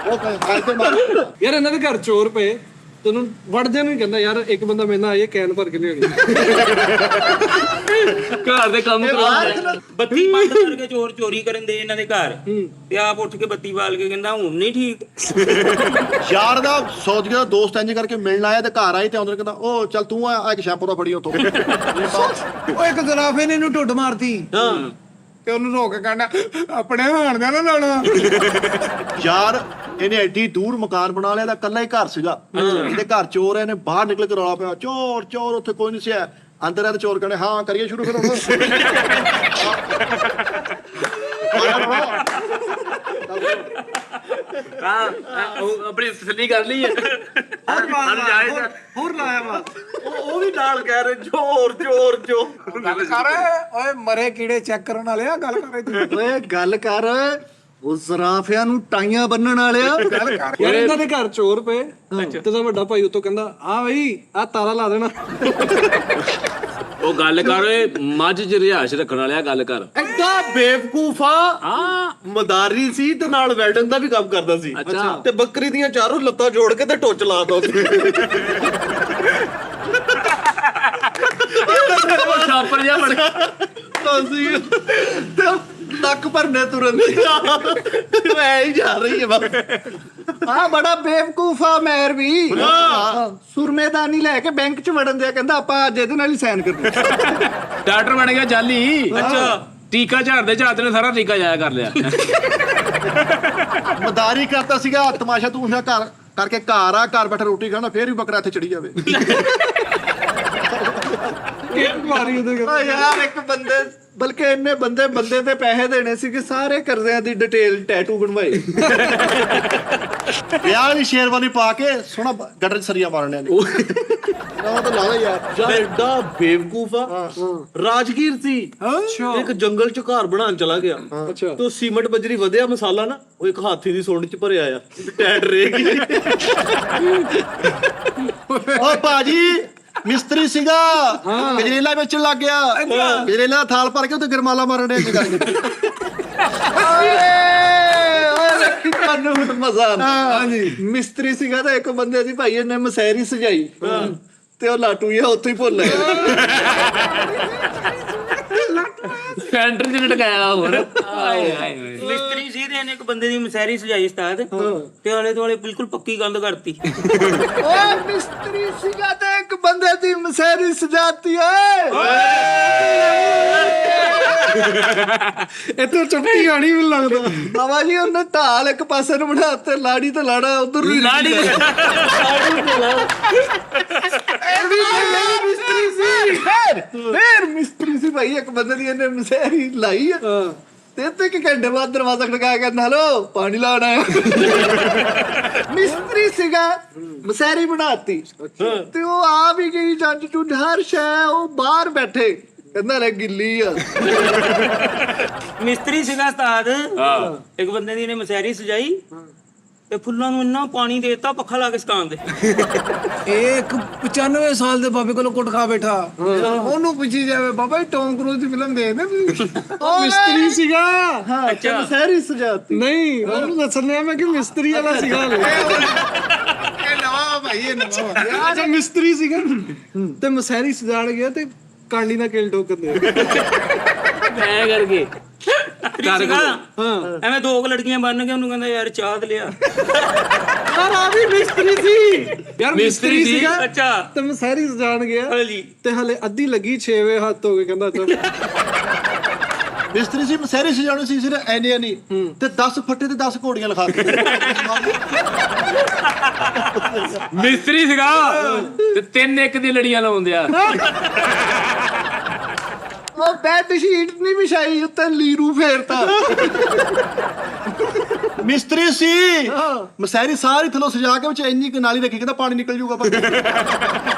ਉਹ ਕਹਿੰਦੇ ਮਾਰ ਯਾਰ ਇਹਨਾਂ ਦੇ ਘਰ ਚੋਰ ਪਏ ਤੈਨੂੰ ਵੜਦੇ ਨੂੰ ਹੀ ਕਹਿੰਦਾ ਯਾਰ ਇੱਕ ਬੰਦਾ ਮੇਰੇ ਨਾਲ ਆਈਏ ਕੈਨ ਭਰ ਕੇ ਲਿਆਉਣੀ। ਘਰ ਦੇ ਕੰਮ ਕਰਾਉਂਦੇ। ਬੱਤੀ ਬੰਦ ਕਰਕੇ ਚੋਰ ਚੋਰੀ ਕਰਨ ਦੇ ਇਹਨਾਂ ਦੇ ਘਰ ਤੇ ਆਪ ਉੱਠ ਕੇ ਬੱਤੀ ਬਾਲ ਕੇ ਕਹਿੰਦਾ ਹੁਣ ਨਹੀਂ ਠੀਕ। ਯਾਰ ਦਾ ਸੌਦੀਆ ਦਾ ਦੋਸਤ ਇੰਜ ਕਰਕੇ ਮਿਲਣ ਆਇਆ ਤੇ ਘਰ ਆਏ ਤੇ ਆਉਂਦੇ ਕਹਿੰਦਾ ਉਹ ਚੱਲ ਤੂੰ ਆ ਇੱਕ ਸ਼ੈਂਪੂ ਦਾ ਫੜੀ ਉੱਥੋਂ। ਉਹ ਇੱਕ ਜ਼ਰਾਫੇ ਨੇ ਇਹਨੂੰ ਢੁੱਡ ਮਾਰਤੀ। ਤੇ ਉਹਨੂੰ ਰੋਕ ਕੇ ਕਹਿੰਦਾ ਆਪਣੇ ਹਾਣ ਦਾ ਨਾ ਲਾਉਣਾ। ਯਾਰ ਇਹਨੇ ਐਡੀ ਦੂਰ ਮਕਾਨ ਬਣਾ ਲਿਆ ਤਾਂ ਕੱਲਾ ਹੀ ਘਰ ਸੀਗਾ। ਇਹਦੇ ਘਰ ਚੋਰ ਇਹਨੇ ਬਾਹਰ ਨਿਕਲ ਕੇ ਰੌਲਾ ਪਿਆ ਚੋਰ ਚੋਰ ਉੱਥੇ ਕੋਈ ਨਹੀਂ ਸੀ ਅੰਦਰ ਆ ਤੇ ਚੋਰ ਕਹਿੰਦੇ ਹਾਂ ਕਰੀਏ ਸ਼ੁਰੂ ਫਿਰ ਹੁਣ। ਉਹ ਆਪਣੀ ਤਸੱਲੀ ਕਰ ਲਈ ਹੈ। ਹੋਰ ਲਾਇਆ ਵਾ ਉਹ ਵੀ ਨਾਲ ਕਹਿ ਰਹੇ ਜ਼ੋਰ ਜ਼ੋਰ ਜੋ ਗੱਲ ਕਰ ਓਏ ਮਰੇ ਕੀੜੇ ਚੈੱਕ ਕਰਨ ਵਾਲੇ ਆ ਗੱਲ ਕਰ ਤੂੰ। ਓਏ ਗੱਲ ਕਰ ਉਹ ਜ਼ਰਾਫਿਆਂ ਨੂੰ ਟਾਈਆਂ ਬੰਨਣ ਵਾਲਿਆ। ਗੱਲ ਕਰ ਯਾਰ ਇਹਨਾਂ ਦੇ ਘਰ ਚੋਰ ਪਏ ਤੇ ਤਾਂ ਵੱਡਾ ਭਾਈ ਉਤੋਂ ਕਹਿੰਦਾ ਆ ਬਈ ਆ ਤਾਰਾ ਲਾ ਦੇਣਾ। ਉਹ ਗੱਲ ਕਰ ਓਏ ਮੱਝ ਚ ਰਿਹਾਇਸ਼ ਰੱਖਣ ਵਾਲਿਆ ਗੱਲ ਕਰ। ਐਡਾ ਬੇਵਕੂਫ ਆ ਮਦਾਰੀ ਸੀ ਤੇ ਨਾਲ ਵੈਲਡਨ ਦਾ ਵੀ ਕੰਮ ਕਰਦਾ ਸੀ। ਅੱਛਾ। ਤੇ ਬੱਕਰੀ ਦੀਆਂ ਚਾਰੋਂ ਲੱਤਾਂ ਜੋੜ ਕੇ ਤੇ ਟੁੱਚ ਲਾ ਦੋ। ਛਾਪਰ ਜਿਹਾ ਬਣ ਨੱਕ ਭਰਨੇ ਤੁਰਨ ਦੀ ਐ ਹੀ ਜਾ ਰਹੀ ਹੈ ਬਸ। ਆ ਬੜਾ ਬੇਵਕੂਫ ਆ ਮੈਰ ਵੀ। ਸੁਰਮੇਦਾਨੀ ਲੈ ਕੇ ਬੈਂਕ ਚ ਵੜਨ ਦਿਆ ਕਹਿੰਦਾ ਆਪਾਂ ਅੱਜ ਇਹਦੇ ਨਾਲ ਹੀ ਸਾਈਨ ਕਰਨੀ। ਡਾਕਟਰ ਬਣ ਗਿਆ ਜਾਲੀ। ਅੱਛਾ। ਟੀਕਾ ਝਾੜਦੇ ਝਾੜਦੇ ਨੇ ਸਾਰਾ ਟੀਕਾ ਜਾਇਆ ਕਰ ਲਿਆ। ਮਦਾਰੀ ਕਰਤਾ ਸੀਗਾ ਤਮਾਸ਼ਾ ਤੂੰ ਘਰ ਕਰਕੇ ਘਰ ਆ ਘਰ ਬੈਠੇ ਰੋਟੀ ਖਾਣਾ ਫੇਰ ਵੀ ਬੱਕਰਾ ਇੱਥੇ ਚੜੀ ਜਾਵੇ। ਮਾਰੀ ਉਹਦੇ ਓ ਯਾਰ ਇੱਕ ਬੰਦੇ ਬਲਕਿ ਇੰਨੇ ਬੰਦੇ ਤੇ ਪੈਸੇ ਦੇਣੇ ਸੀ ਕਿ ਸਾਰੇ ਕਰਜ਼ਿਆਂ ਦੀ ਡਿਟੇਲ ਟੈਟੂ ਬਣਵਾਏ। ਵਿਆਹ ਵਾਲੀ ਸ਼ੇਰਵਾਨੀ ਪਾ ਕੇ ਸੋਹਣਾ ਗੱਡਰ ਚ ਸਰੀਆ ਮਾਰਨੇ ਨੇ। ਉਹ ਤਾਂ ਲਾ ਲੈ ਯਾਰ ਐਡਾ ਬੇਵਕੂਫ ਆ ਰਾਜਗੀਰ ਸੀ। ਇੱਕ ਜੰਗਲ ਚ ਘਰ ਬਣਾਉਣ ਚਲਾ ਗਿਆ ਤੇ ਉਹ ਸੀਮਟ ਬਜਰੀ ਵਧਿਆ ਮਸਾਲਾ ਨਾ ਉਹ ਇੱਕ ਹਾਥੀ ਦੀ ਸੁੰਡ ਚ ਭਰਿਆ ਆ ਟੈਟ ਰਹੇਗੀ। ਓ ਭਾਜੀ ਮਿਸਤਰੀ ਸੀਗਾ ਗਜਰੇਲਾ ਵੇਚਣ ਲੱਗ ਗਿਆ। ਗਜਰੇਲਾ ਦਾ ਥਾਲ ਭਰ ਕੇ ਉੱਤੇ ਗਰਮਾਲਾ ਮਾਰਨ ਦੇ ਤੁਹਾਨੂੰ ਹੁਣ ਮਜ਼ਾ ਆਉਂਦਾ। ਹਾਂਜੀ ਮਿਸਤਰੀ ਸੀਗਾ ਤਾਂ ਇੱਕ ਬੰਦੇ ਦੀ ਭਾਈ ਇਹਨੇ ਮਸੈਰੀ ਸਜਾਈ ਤੇ ਉਹ ਲਾਟੂ ਜਿਹਾ ਉੱਥੇ ਹੀ ਭੁੱਲ ਗਿਆ। ਸੈਂਟਰ ਚ ਲਟਕਾਇਆ ਹੋਰ। ਆਏ ਹਾਏ ਮਿਸਤਰੀ ਸੀ ਤੇ ਇਹਨੇ ਇੱਕ ਬੰਦੇ ਦੀ ਮਸੈਰੀ ਸਜਾਈ ਉਸਤਾਦ ਤੇ ਆਲੇ ਦੁਆਲੇ ਬਿਲਕੁਲ ਪੱਕੀ ਕੰਧ ਕਰਤੀ। ਓਏ ਮਿਸਤਰੀ ਸੀਗਾ ਤੇ ਇੱਕ ਬੰਦੇ ਦੀ ਮਸੈਰੀ ਸਜਾਤੀ ਓਏ। ਇੱਥੇ ਚੁੱਪੀ ਗਾਣੀ ਵੀ ਲੱਗਦਾ। ਬਾਬਾ ਜੀ ਉਹਨੇ ਢਾਲ ਇੱਕ ਪਾਸੇ ਨੂੰ ਬਣਾ ਤੇ ਲਾੜੀ ਤੇ ਲਾੜਾ ਉਧਰ ਨੂੰ ਲਾੜੀ ਮਿਸਤਰੀ ਸੀ। ਫੇਰ ਮਿਸਤਰੀ ਸੀ ਭਾਈ ਇੱਕ ਬੰਦੇ ਦੀ ਇਹਨੇ ਮਸੈਰੀ ਲਾਈ ਤੇ ਇੱਥੇ ਕਿ ਘੰਟੇ ਬਾਅਦ ਦਰਵਾਜ਼ਾ ਖੜਕਾ ਕੇ ਹਲੋ ਪਾਣੀ ਲਾਉਣਾ ਹੈ। ਮਿਸਤਰੀ ਸੀਗਾ ਮਸੈਰੀ ਬਣਾਤੀ ਤੇ ਉਹ ਆ ਵੀ ਗਈ ਜੱਜ ਟੂ ਹਰ ਸ਼ੈ ਉਹ ਬਾਹਰ ਬੈਠੇ ਕਹਿੰਦਾ ਲੈ ਗਿੱਲੀ ਆ। ਮਿਸਤਰੀ ਸੀਗਾ ਉਸਤਾਦ ਇੱਕ ਬੰਦੇ ਦੀ ਇਹਨੇ ਮਸੈਰੀ ਸਜਾਈ ਤੇ ਫੁੱਲਾਂ ਨੂੰ ਇੰਨਾ ਪਾਣੀ ਦੇਤਾ ਪੱਖਾ ਲਾ ਕੇ ਸਕਾਨ ਦੇ। ਇਹ ਇੱਕ 95 ਸਾਲ ਦੇ ਬਾਬੇ ਕੋਲੋਂ ਕੁੱਟ ਖਾ ਬੈਠਾ ਉਹਨੂੰ ਪੁੱਛੀ ਜਾਵੇ ਬਾਬਾ ਟੌਮ ਕਰੂਜ਼ ਦੀ ਫਿਲਮ ਦੇਖਦੇ ਉਹ ਮਿਸਤਰੀ ਸੀਗਾ। ਅੱਛਾ ਮਸੈਰੀ ਸਜਾਤੀ ਨਹੀਂ ਉਹਨੂੰ ਦੱਸਣ ਲਿਆ ਮੈਂ ਕਿ ਮਿਸਤਰੀ ਵਾਲਾ ਸੀਗਾ। ਭਾਈ ਇਹ ਨਵਾਂ ਯਾਰ ਮਿਸਤਰੀ ਸੀਗਾ ਤੇ ਮਸਹਿਰੀ ਸਜਾਣ ਗਿਆ ਤੇ ਕਾਂਡੀ ਨਾਲ ਕਿਲ ਠੋਕਰ ਦੇ ਐ ਕਰਕੇ ਸੀਗਾ ਐਵੇਂ ਦੋ ਕੁ ਲੜਕੀਆਂ ਬਣ ਕੇ ਉਹਨੂੰ ਕਹਿੰਦਾ ਯਾਰ ਚਾਹ ਤੇ ਲਿਆ ਯਾਰ ਆ ਵੀ ਮਿਸਤਰੀ ਸੀ ਯਾਰ ਮਿਸਤਰੀ ਸੀਗਾ ਅੱਛਾ ਤੇ ਮਸਹਿਰੀ ਸਜਾਣ ਗਿਆ ਹਾਂਜੀ ਤੇ ਹਲੇ ਅੱਧੀ ਲੱਗੀ 6 ਵਜੇ ਹੱਥ ਹੋ ਗਏ ਕਹਿੰਦਾ ਚੱਲ ਮਿਸਤਰੀ ਸੀ ਮਸਹਿਰੀ ਸਜਾਉਣੀ ਸੀ ਸਿਰ ਐਨੇ ਨਹੀਂ ਤੇ 10 ਫੱਟੇ ਤੇ 10 ਘੋੜੀਆਂ ਲਿਖਾ ਦਿੱਤੀਆਂ ਮਿਸਤਰੀ ਸੀਗਾ ਤੇ 3-1 ਦੀ ਲੜੀਆਂ ਲਾਉਂਦਿਆ ਉਹ ਬੈੱਡ ਸ਼ੀਟ ਨਹੀਂ ਵਿਛਾਈ ਉੱਤੇ ਲੀਰੂ ਫੇਰਤਾ ਮਿਸਤਰੀ ਸੀ ਮਸਹਿਰੀ ਸਾਰੀ ਥੱਲੋਂ ਸਜਾ ਕੇ ਵਿੱਚ ਇੰਨੀ ਕੁ ਨਾਲੀ ਰੱਖੀ ਕਹਿੰਦਾ ਪਾਣੀ ਨਿਕਲ ਜੂਗਾ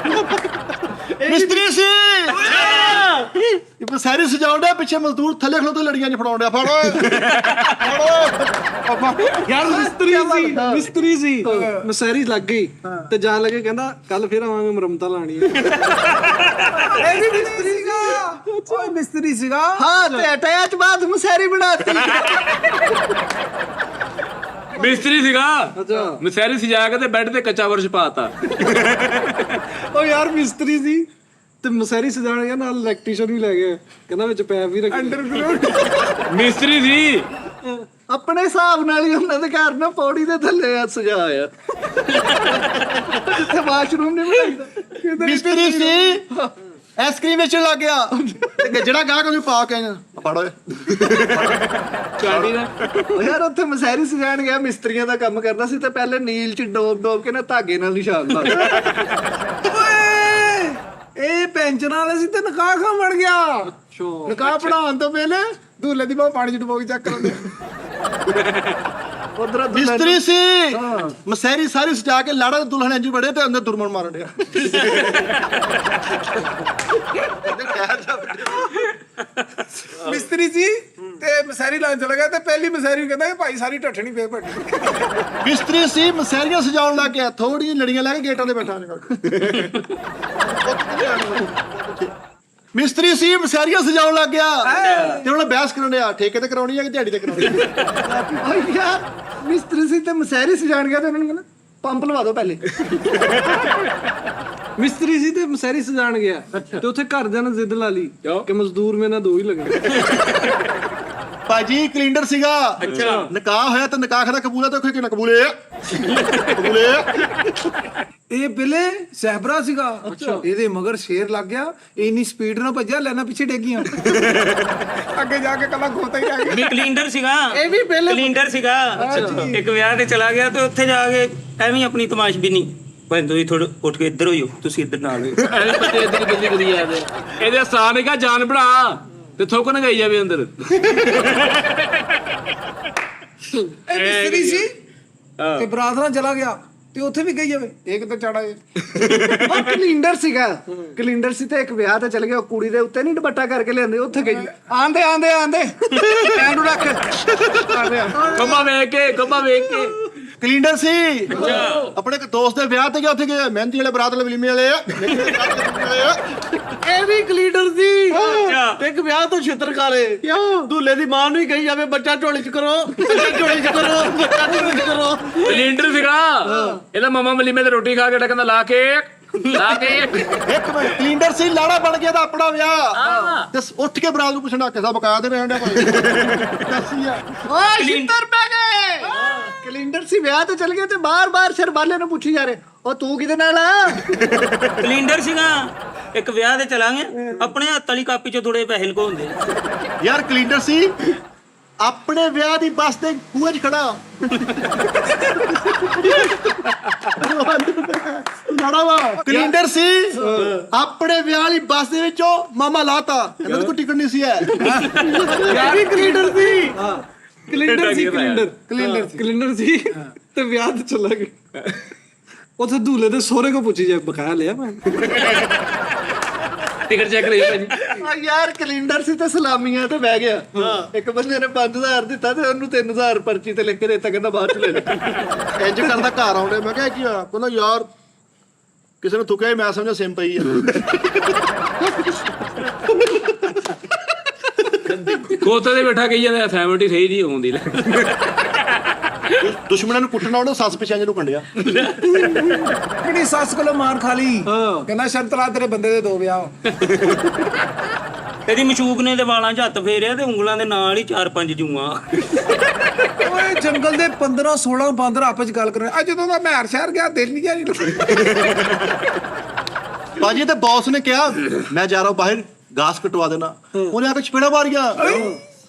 ਮਿਸਤਰੀ ਸੀ ਇਹ ਮਸਹਿਰੀ ਸਜਾਉਣ ਡਿਆ ਪਿੱਛੇ ਮਜ਼ਦੂਰ ਥੱਲੇ ਖਲੋ ਤੇ ਲੜੀਆਂ 'ਚ ਫੜਾਉਣ ਡਿਆ ਫੜ ਯਾਰ ਮਿਸਤਰੀ ਸੀ ਮਸਹਿਰੀ ਲੱਗ ਗਈ ਤੇ ਜਾਣ ਲੱਗੇ ਕਹਿੰਦਾ ਕੱਲ ਫੇਰ ਆਵਾਂਗੇ ਮੁਰੰਮਤਾਂ ਲਾਣੀ ਇਹ ਵੀ ਮਿਸਤਰੀ ਸੀਗਾ ਓਏ ਮਿਸਤਰੀ ਸੀਗਾ ਹਾਂ ਤੇ ਅਟੈਚ ਬਾਅਦ ਮਸਹਿਰੀ ਬਣਾਤੀ ਮਿਸਤਰੀ ਸੀਗਾ ਅੱਛਾ ਮਸਹਿਰੀ ਸਜਾ ਕੇ ਤੇ ਬੈੱਡ ਤੇ ਕੱਚਾ ਫਰਸ਼ ਪਾਤਾ ਓ ਯਾਰ ਮਿਸਤਰੀ ਸੀ ਤੇ ਮਸਹਿਰੀ ਸਜਾਣ ਗਿਆ ਨਾਲ ਇਲੈਕਟ੍ਰੀਸ਼ੀਅਨ ਵੀ ਲੈ ਗਿਆ ਕਹਿੰਦਾ ਵਿੱਚ ਪੈਪ ਵੀ ਰੱਖ ਅੰਡਰਗਰਾਉਂਡ ਮਿਸਤਰੀ ਸੀ ਆਪਣੇ ਹਿਸਾਬ ਨਾਲ ਹੀ ਉਹਨਾਂ ਦੇ ਘਰ ਨਾ ਪੌੜੀ ਦੇ ਥੱਲੇ ਆ ਸਜਾਇਆ ਤੇ ਵਾਸ਼ਰੂਮ ਨਹੀਂ ਬਣਾਈਦਾ ਮਿਸਤਰੀ ਸੀ ਆਈਸਕ੍ਰੀਮ ਵੇਚਣ ਲੱਗ ਗਿਆ ਤੇ ਜਿਹੜਾ ਗਾਹਕ ਉਹਨੂੰ ਪਾ ਕੇ ਫੜ ਓਏ ਚਾਂਦੀ ਦਾ ਉਹ ਯਾਰ ਉੱਥੇ ਮਸਹਿਰੀ ਸਜਾਣ ਗਿਆ ਮਿਸਤਰੀਆਂ ਦਾ ਕੰਮ ਕਰਦਾ ਸੀ ਤੇ ਪਹਿਲੇ ਨੀਲ ਚ ਡੋਬ ਕੇ ਨਾ ਧਾਗੇ ਨਾਲ ਨਿਸ਼ਾਨ ਲਾ ਓਏ ਇਹ ਪੈਂਚਰਾਂ ਵਾਲੇ ਸੀ ਤੇ ਨਿਕਾਹ ਖਾਂ ਬਣ ਗਿਆ ਨਿਕਾਹ ਪੜਾਉਣ ਤੋਂ ਪਹਿਲੇ ਦੂਲੇ ਦੀ ਬਾਹ ਪਾਣੀ ਚ ਡੁਬੋ ਕੇ ਚੈੱਕ ਕਰਾਉਂਦੇ ਉਧਰ ਮਿਸਤਰੀ ਸੀ ਮਸਹਿਰੀ ਸਾਰੀ ਸਜਾ ਕੇ ਲਾੜਾ ਤੇ ਦੁਲਹਨ ਇੰਜ ਬੜੇ ਤੇ ਅੰਦਰ ਦੁਰਮਣ ਮਾਰਨ ਡਿਆ ਮਿਸਤਰੀ ਸੀ ਤੇ ਮਸਹਿਰੀ ਲਾਉਣ ਚਲਾ ਗਿਆ ਤੇ ਪਹਿਲੀ ਮਸਹਿਰੀ ਕਹਿੰਦਾ ਕਿ ਭਾਈ ਸਾਰੀ ਢੱਠਣੀ ਫੇਰ ਭੱਟੀ ਮਿਸਤਰੀ ਸੀ ਮਸਹਿਰੀਆਂ ਸਜਾਉਣ ਲੱਗ ਗਿਆ ਥੋੜੀਆਂ ਲੜੀਆਂ ਲੈ ਕੇ ਗੇਟਾਂ ਤੇ ਬੈਠਾ ਮਿਸਤਰੀ ਸੀ ਮਸਹਿਰੀਆਂ ਸਜਾਉਣ ਲੱਗ ਗਿਆ ਤੇ ਹੁਣ ਬਹਿਸ ਕਰਨ ਡਿਆ ਠੇਕੇ ਤੇ ਕਰਾਉਣੀ ਹੈ ਕਿ ਦਿਹਾੜੀ ਤੇ ਕਰਾਉਣੀ ਹੈ ਓਏ ਯਾਰ ਮਿਸਤਰੀ ਸੀ ਤੇ ਮਸਹਿਰੀ ਸਜਾਣ ਗਿਆ ਤੇ ਉਹਨਾਂ ਨੂੰ ਕਹਿੰਦਾ ਪੰਪ ਲਵਾ ਦਿਓ ਪਹਿਲੇ ਮਿਸਤਰੀ ਸੀ ਤੇ ਮਸਹਿਰੀ ਸਜਾਣ ਗਿਆ ਤੇ ਉੱਥੇ ਘਰਦਿਆਂ ਨੇ ਜ਼ਿੱਦ ਲਾ ਲਈ ਕਿ ਮਜ਼ਦੂਰ ਮੇਰੇ ਨਾਲ ਦੋ ਹੀ ਲੱਗਣੇ ਭਾਜੀ ਕਲਿੰਡਰ ਸੀਗਾ ਅੱਛਾ ਨਿਕਾਹ ਹੋਇਆ ਤੇ ਨਿਕਾਹ ਦਾ ਕਬੂਲਾ ਤੇ ਕੋਈ ਕਬੂਲੇ ਕਬੂਲੇ ਇਹ ਪਹਿਲੇ ਸਹਿਬਰਾ ਸੀਗਾ ਇਹਦੇ ਮਗਰ ਸ਼ੇਰ ਲੱਗ ਗਿਆ ਇੰਨੀ ਸਪੀਡ ਨਾਲ ਭੱਜਿਆ ਲੈਣਾ ਪਿੱਛੇ ਡੇਗੀਆਂ ਅੱਗੇ ਜਾ ਕੇ ਕੱਲਾ ਖੋਤਾ ਹੀ ਰਹਿ ਗਿਆ ਵੀ ਕਲਿੰਡਰ ਸੀਗਾ ਇਹ ਵੀ ਪਹਿਲੇ ਕਲਿੰਡਰ ਸੀਗਾ ਇੱਕ ਵਿਆਹ ਤੇ ਚਲਾ ਗਿਆ ਤੇ ਉੱਥੇ ਜਾ ਕੇ ਐਵੇਂ ਆਪਣੀ ਤਮਾਸ਼ਬੀਨੀ ਭਾਈ ਤੁਸੀਂ ਥੋੜਾ ਉੱਠ ਕੇ ਇੱਧਰ ਹੋਇਓ ਤੁਸੀਂ ਇੱਧਰ ਨਾਲ ਹੋਇਓ ਐਵੇਂ ਬੱਚੇ ਇੱਧਰ ਬਿੱਲੀ ਕਰੀ ਜਾਂਦੇ ਇਹਦੇ ਆਸਾਨ ਹੈਗਾ ਜਾਨ ਬਣਾ ਤੇ ਥੁੱਕ ਨਾ ਗਈ ਜਾਵੇ ਅੰਦਰ ਇਹ ਮਿਸਤਰੀ ਸੀ ਤੇ ਬਰਾਤ ਨਾਲ ਚਲਾ ਗਿਆ ਤੇ ਉੱਥੇ ਵੀ ਗਈ ਜਾਵੇ ਇੱਕ ਤਾਂ ਚੜਾ ਉਹ ਕਲਿੰਡਰ ਸੀਗਾ ਕਲਿੰਡਰ ਸੀ ਤੇ ਇੱਕ ਵਿਆਹ ਤੇ ਚਲ ਗਿਆ ਉਹ ਕੁੜੀ ਦੇ ਉੱਤੇ ਨਹੀਂ ਦੁਪੱਟਾ ਕਰਕੇ ਲਿਆਂਦੇ ਉੱਥੇ ਗਈ ਆਂਦੇ ਐਂਡੂ ਰੱਖ ਕੰਮਾ ਵੇਖ ਕੇ ਕਲਿੰਡਰ ਸੀ ਆਪਣੇ ਇੱਕ ਦੋਸਤ ਦੇ ਵਿਆਹ ਤੇ ਗਿਆ ਉੱਥੇ ਗਏ ਮਹਿੰਦੀ ਵਾਲੇ ਬਰਾਤ ਵਾਲੇ ਵਲੀਮੇ ਵਾਲੇ ਇਹ ਵੀ ਕਲੀਡਰ ਸੀ ਇੱਕ ਵਿਆਹ ਤੋਂ ਛਿੱਤਰ ਖਾਲੇ ਦੂਲੇ ਦੀ ਮਾਂ ਨੂੰ ਹੀ ਕਹੀ ਜਾਵੇ ਬੱਚਾ ਢੋਲੀ ਚ ਕਰੋ ਬੱਚਾ ਢੋਲੀ ਚ ਕਰੋ ਸਿਲੰਡਰ ਸੀਗਾ ਇਹਦਾ ਮਾਮਾ ਮਲੀਮੇ ਤੇ ਰੋਟੀ ਖਾ ਕੇ ਕਹਿੰਦਾ ਲਾ ਕੇ ਇੱਕ ਮਿੰਟ ਕਲਿੰਡਰ ਸੀ ਲਾੜਾ ਬਣ ਗਿਆ ਤਾਂ ਆਪਣਾ ਵਿਆਹ ਤੇ ਉੱਠ ਕੇ ਬਰਾਤ ਨੂੰ ਪੁੱਛਣਾ ਕਿਸਾ ਬਕਾ ਦੇ ਰਹਿਣ ਡਿਆ ਓਏ ਛਿੱਤਰ ਪੈ ਗਏ ਕਲਿੰਡਰ ਸੀ ਵਿਆਹ ਤੇ ਚਲ ਗਿਆ ਤੇ ਬਾਰ-ਬਾਰ ਸ਼ਰਮਾਲੇ ਨੂੰ ਪੁੱਛੀ ਜਾ ਰਹੇ ਉਹ ਤੂੰ ਕਿਹਦੇ ਨਾਲ ਆ ਕਲਿੰਡਰ ਸੀਗਾ ਇੱਕ ਵਿਆਹ ਤੇ ਚਲਾਂਗੇ ਆਪਣੇ ਹੱਥ ਵਾਲੀ ਕਾਪੀ ਚੋਂ ਥੋੜੇ ਪੈਸੇ ਲਗਾਉਂਦੇ ਯਾਰ ਕਲਿੰਡਰ ਸੀ ਆਪਣੇ ਵਿਆਹ ਦੀ ਬੱਸ ਤੇ ਕੂਏ 'ਚ ਖੜਾ ਕਲਿੰਡਰ ਸੀ ਆਪਣੇ ਵਿਆਹ ਵਾਲੀ ਬੱਸ ਦੇ ਵਿੱਚੋਂ ਮਾਮਾ ਲਾਤਾ ਇਹਨਾਂ ਦੀ ਕੋਈ ਟਿਕਟ ਨਹੀਂ ਸੀ ਯਾਰ ਵੀ ਕਲਿੰਡਰ ਸੀ ਕਲਿੰਡਰ ਸੀ ਤੇ ਵਿਆਹ ਤੇ ਚਲਾ ਗਿਆ ਉੱਥੇ ਦੂਲੇ ਦੇ ਸਹੁਰੇ ਕੋ ਪੁੱਛੀ ਜਾ ਬਕਾਇਆ ਲਿਆ ਮੈਂ ਟਿਕਟ ਚੈੱਕ ਲਈ ਭਾਜੀ ਆ ਯਾਰ ਕਲਿੰਡਰ ਸੀ ਤੇ ਸਲਾਮੀਆਂ ਤੇ ਬਹਿ ਗਿਆ ਇੱਕ ਬੰਦੇ ਨੇ 5000 ਦਿੱਤਾ ਤੇ ਉਹਨੂੰ 3000 ਪਰਚੀ ਤੇ ਲਿਖ ਕੇ ਦਿੱਤਾ ਕਹਿੰਦਾ ਬਾਅਦ ਚ ਲੈ ਲੈ ਇੰਜ ਕਰਦਾ ਘਰ ਆਉਂਦੇ ਮੈਂ ਕਿਹਾ ਕੀ ਹੋਇਆ ਕਹਿੰਦਾ ਯਾਰ ਕਿਸੇ ਨੂੰ ਥੁੱਕਿਆ ਮੈਂ ਸਮਝਿਆ ਸਿਮ ਪਈ ਆ ਕੋਤੇ ਦੇ ਬੈਠਾ ਕਹੀ ਜਾਂਦਾ ਫੈਮਿਲੀ ਸਹੀ ਨਹੀਂ ਹੁੰਦੀ ਲੈ ਦੁਸ਼ਮਣਾਂ ਨੂੰ ਕੁੱਟਣਾ ਉਹਨੂੰ ਸੱਸ ਪਿਛਾਂਜੇ ਨੂੰ ਕੰਡਿਆ। ਕਿਹੜੀ ਸੱਸ ਕੋਲੋਂ ਮਾਰ ਖਾ ਲਈ ਕਹਿੰਦਾ ਸ਼ਰਤ ਲਾ ਤੇਰੇ ਬੰਦੇ ਦੇ 2 ਵਿਆਹ। ਇਹਦੀ ਮਸ਼ੂਕ ਨੇ ਤੇ ਵਾਲਾਂ 'ਚ ਹੱਥ ਫੇਰਿਆ ਤੇ ਉਂਗਲਾਂ ਦੇ ਨਾਲ ਹੀ 4-5 ਜੂਆਂ। ਓਏ ਜੰਗਲ ਦੇ 15-16 ਬਾਂਦਰ ਆਪਸ ਚ ਗੱਲ ਕਰ ਰਹੇ। ਅੱਜ ਜਦੋਂ ਦਾ ਮੈਂ ਸ਼ਹਿਰ ਗਿਆ ਦਿਲ ਨਹੀਂ ਜਾ ਰਹੀ। ਬਾਜੀ ਤੇ ਬੌਸ ਨੇ ਕਿਹਾ ਮੈਂ ਜਾ ਰਹਾ ਬਾਹਰ ਘਾਸ ਕਟਵਾ ਦੇਣਾ। ਉਹਨੇ ਆ ਕੇ ਚਪੇੜਾ ਮਾਰੀਆਂ।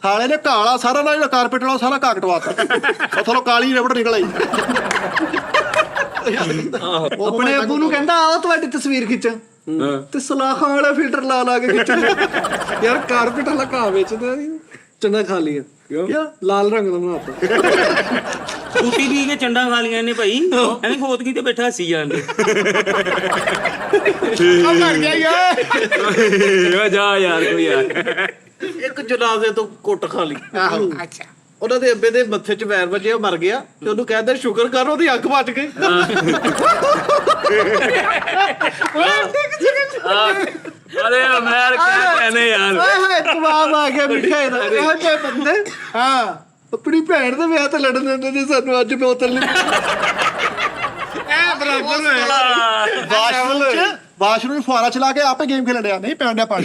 ਸਾਲੇ ਨੇ ਕਾਲਾ ਸਾਰਾ ਨਾ ਜਿਹੜਾ ਕਾਰਪੇਟ ਵਾਲਾ ਸਾਰਾ ਘਾਹ ਕਟਵਾਤਾ। ਉਥੋਂ ਕਾਲੀ ਰਬੜ ਨਿਕਲ ਆਈ। ਆਪਣੇ ਅੱਬੂ ਨੂੰ ਕਹਿੰਦਾ ਆਓ ਤੁਹਾਡੀ ਤਸਵੀਰ ਖਿੱਚਾਂ ਤੇ ਸਲਾਖਾਂ ਵਾਲਾ ਫਿਲਟਰ ਲਾ ਲਾ ਕੇ ਖਿੱਚਣ। ਯਾਰ ਕਾਰਪੇਟ ਵਾਲਾ ਘਾਹ ਵੇਚਦਾ ਚੰਡਾ ਖਾ ਲਿਆ ਕਿਉਂ ਲਾਲ ਰੰਗ ਦਾ ਬਣਾਤਾ। ਟੂਟੀ ਪੀ ਕੇ ਚੰਡਾ ਖਾ ਲੀਆਂ ਇਹਨੇ ਭਾਈ, ਐਵੇਂ ਖੋਤਗੀ ਤੇ ਬੈਠਾ ਹੱਸੀ ਜਾਂਦੇ। ਓ ਜਾ ਯਾਰ ਕੋਈ ਯਾਰ। ਇੱਕ ਜਨਾਜ਼ੇ ਤੋਂ ਕੁੱਟ ਖਾ ਲਈ। ਅੱਛਾ। ਉਹਨਾਂ ਦੇ ਅੱਬੇ ਦੇ ਮੱਥੇ 'ਚ ਵੈਰ ਵੱਜਿਆ, ਮਰ ਗਿਆ ਤੇ ਉਹਨੂੰ ਕਹਿੰਦੇ ਸ਼ੁਕਰ ਕਰ ਉਹਦੀ ਅੱਖ ਬਚ ਗਈ। ਅਰੇ ਅਮਰ ਕੀ ਕਹਿੰਦੇ ਯਾਰ। ਓਏ ਜਵਾਬ ਆ ਗਿਆ ਮਿੱਠੇ ਦਾ। ਇਹੋ ਜਿਹੇ ਬੰਦੇ ਆਪਣੀ ਭੈਣ ਦੇ ਵਿਆਹ ਤੇ ਲੜਨ ਦਿੰਦੇ ਨੇ ਸਾਨੂੰ। ਅੱਜ ਬੋਤਲ ਨਹੀਂ ਵਾਸ਼ਰੂਮ ਫੁਆਰਾ ਚਲਾ ਕੇ ਆਪੇ ਗੇਮ ਖੇਲਣ ਡਿਆ। ਨਹੀਂ ਪੈਣ ਡਿਆ ਪਾਣੀ।